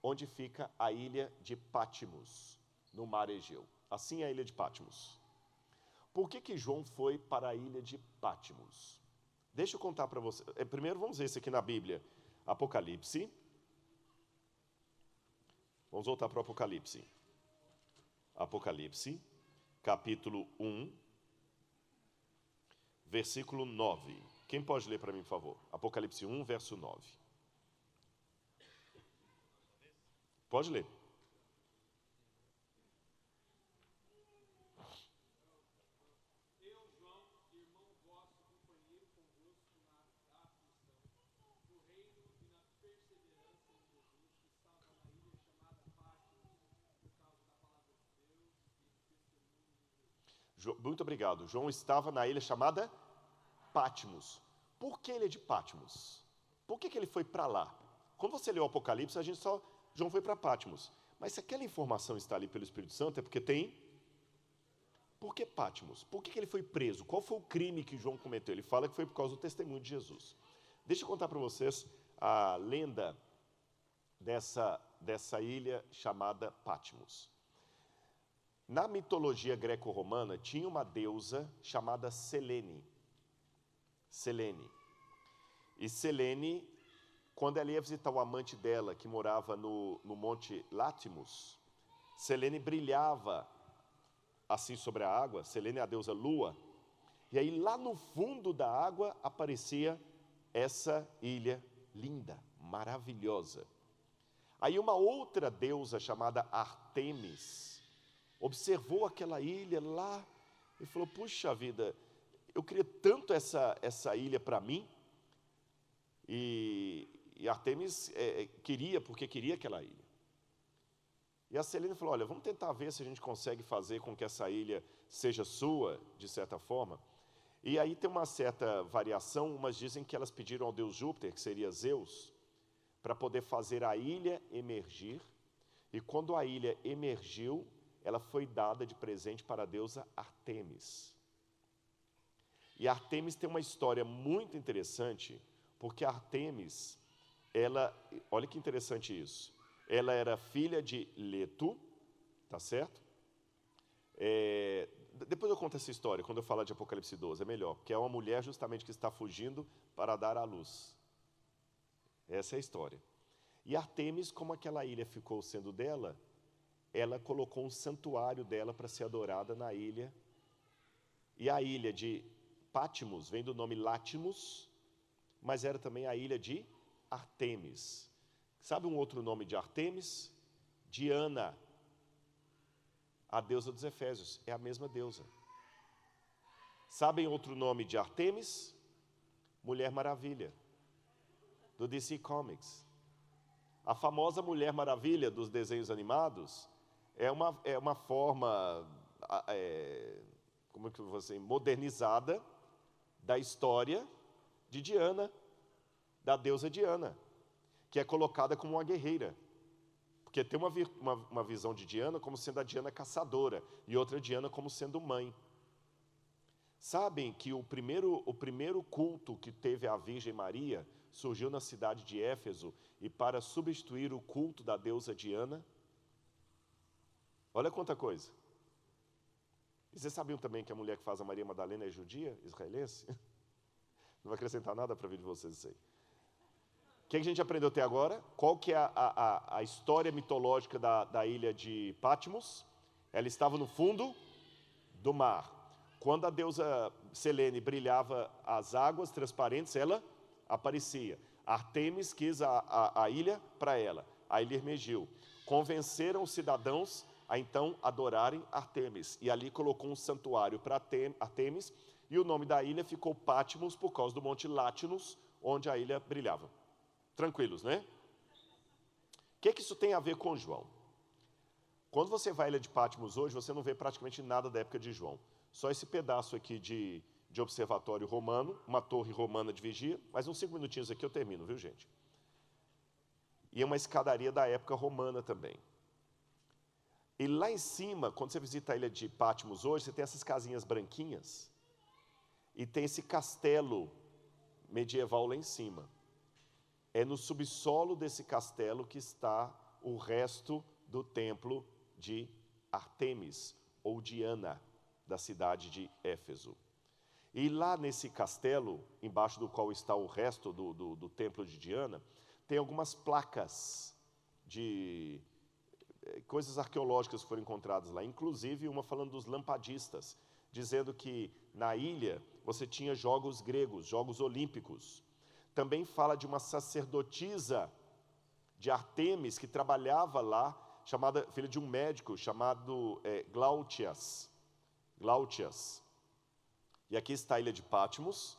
D: onde fica a ilha de Patmos, no mar Egeu. Assim é a ilha de Patmos. Por que João foi para a ilha de Patmos? Deixa eu contar para você. Primeiro vamos ver isso aqui na Bíblia. Apocalipse. Vamos voltar para o Apocalipse. Apocalipse, capítulo 1, versículo 9. Quem pode ler para mim, por favor? Apocalipse 1, verso 9. Pode ler. Muito obrigado. João estava na ilha chamada Patmos. Por que ilha de Patmos? Por que ele foi para lá? Quando você lê o Apocalipse, João foi para Patmos. Mas se aquela informação está ali pelo Espírito Santo, é porque tem... Por que Patmos? Por que ele foi preso? Qual foi o crime que João cometeu? Ele fala que foi por causa do testemunho de Jesus. Deixa eu contar para vocês a lenda dessa dessa ilha chamada Patmos. Na mitologia greco-romana, tinha uma deusa chamada Selene. Selene. E Selene, quando ela ia visitar o amante dela, que morava no monte Latmos, Selene brilhava assim sobre a água. Selene é a deusa lua. E aí lá no fundo da água aparecia essa ilha linda, maravilhosa. Aí uma outra deusa chamada Artemis observou aquela ilha lá e falou: puxa vida, eu queria tanto essa ilha para mim. E Artemis queria, porque queria aquela ilha. E a Selene falou: olha, vamos tentar ver se a gente consegue fazer com que essa ilha seja sua, de certa forma. E aí tem uma certa variação. Umas dizem que elas pediram ao deus Júpiter, que seria Zeus, para poder fazer a ilha emergir. E quando a ilha emergiu, ela foi dada de presente para a deusa Artemis. E Artemis tem uma história muito interessante, porque Artemis, olha que interessante isso, ela era filha de Leto, tá certo? Depois eu conto essa história, quando eu falar de Apocalipse 12, é melhor, porque é uma mulher justamente que está fugindo para dar à luz. Essa é a história. E Artemis, como aquela ilha ficou sendo dela, ela colocou um santuário dela para ser adorada na ilha. E a ilha de Patmos vem do nome Latmos, mas era também a ilha de Artemis. Sabe um outro nome de Artemis? Diana, a deusa dos Efésios, é a mesma deusa. Sabem outro nome de Artemis? Mulher Maravilha, do DC Comics. A famosa Mulher Maravilha dos desenhos animados é uma forma, como que você modernizada da história de Diana, da deusa Diana, que é colocada como uma guerreira. Porque tem uma visão de Diana como sendo a Diana caçadora e outra Diana como sendo mãe. Sabem que o primeiro culto que teve a Virgem Maria surgiu na cidade de Éfeso, e para substituir o culto da deusa Diana? Olha quanta coisa. E vocês sabiam também que a mulher que faz a Maria Madalena é judia, israelense? Não vai acrescentar nada para a vida de vocês isso aí. O que a gente aprendeu até agora? Qual que é a história mitológica da ilha de Patmos? Ela estava no fundo do mar. Quando a deusa Selene brilhava as águas transparentes, ela aparecia. Artemis quis a ilha para ela. A ilha emergiu. Convenceram os cidadãos a então adorarem Artemis. E ali colocou um santuário para Artemis. E o nome da ilha ficou Patmos por causa do monte Latmos, onde a ilha brilhava. Tranquilos, né? O que isso tem a ver com João? Quando você vai à ilha de Patmos hoje, você não vê praticamente nada da época de João. Só esse pedaço aqui de observatório romano, uma torre romana de vigia, mas uns 5 minutinhos aqui eu termino, viu, gente? E é uma escadaria da época romana também. E lá em cima, quando você visita a ilha de Patmos hoje, você tem essas casinhas branquinhas e tem esse castelo medieval lá em cima. É no subsolo desse castelo que está o resto do templo de Artemis, ou Diana, da cidade de Éfeso. E lá nesse castelo, embaixo do qual está o resto do templo de Diana, tem algumas placas de coisas arqueológicas que foram encontradas lá, inclusive uma falando dos lampadistas, dizendo que na ilha você tinha jogos gregos, jogos olímpicos. Também fala de uma sacerdotisa de Artemis que trabalhava lá, filha de um médico chamado Glautias. E aqui está a ilha de Patmos.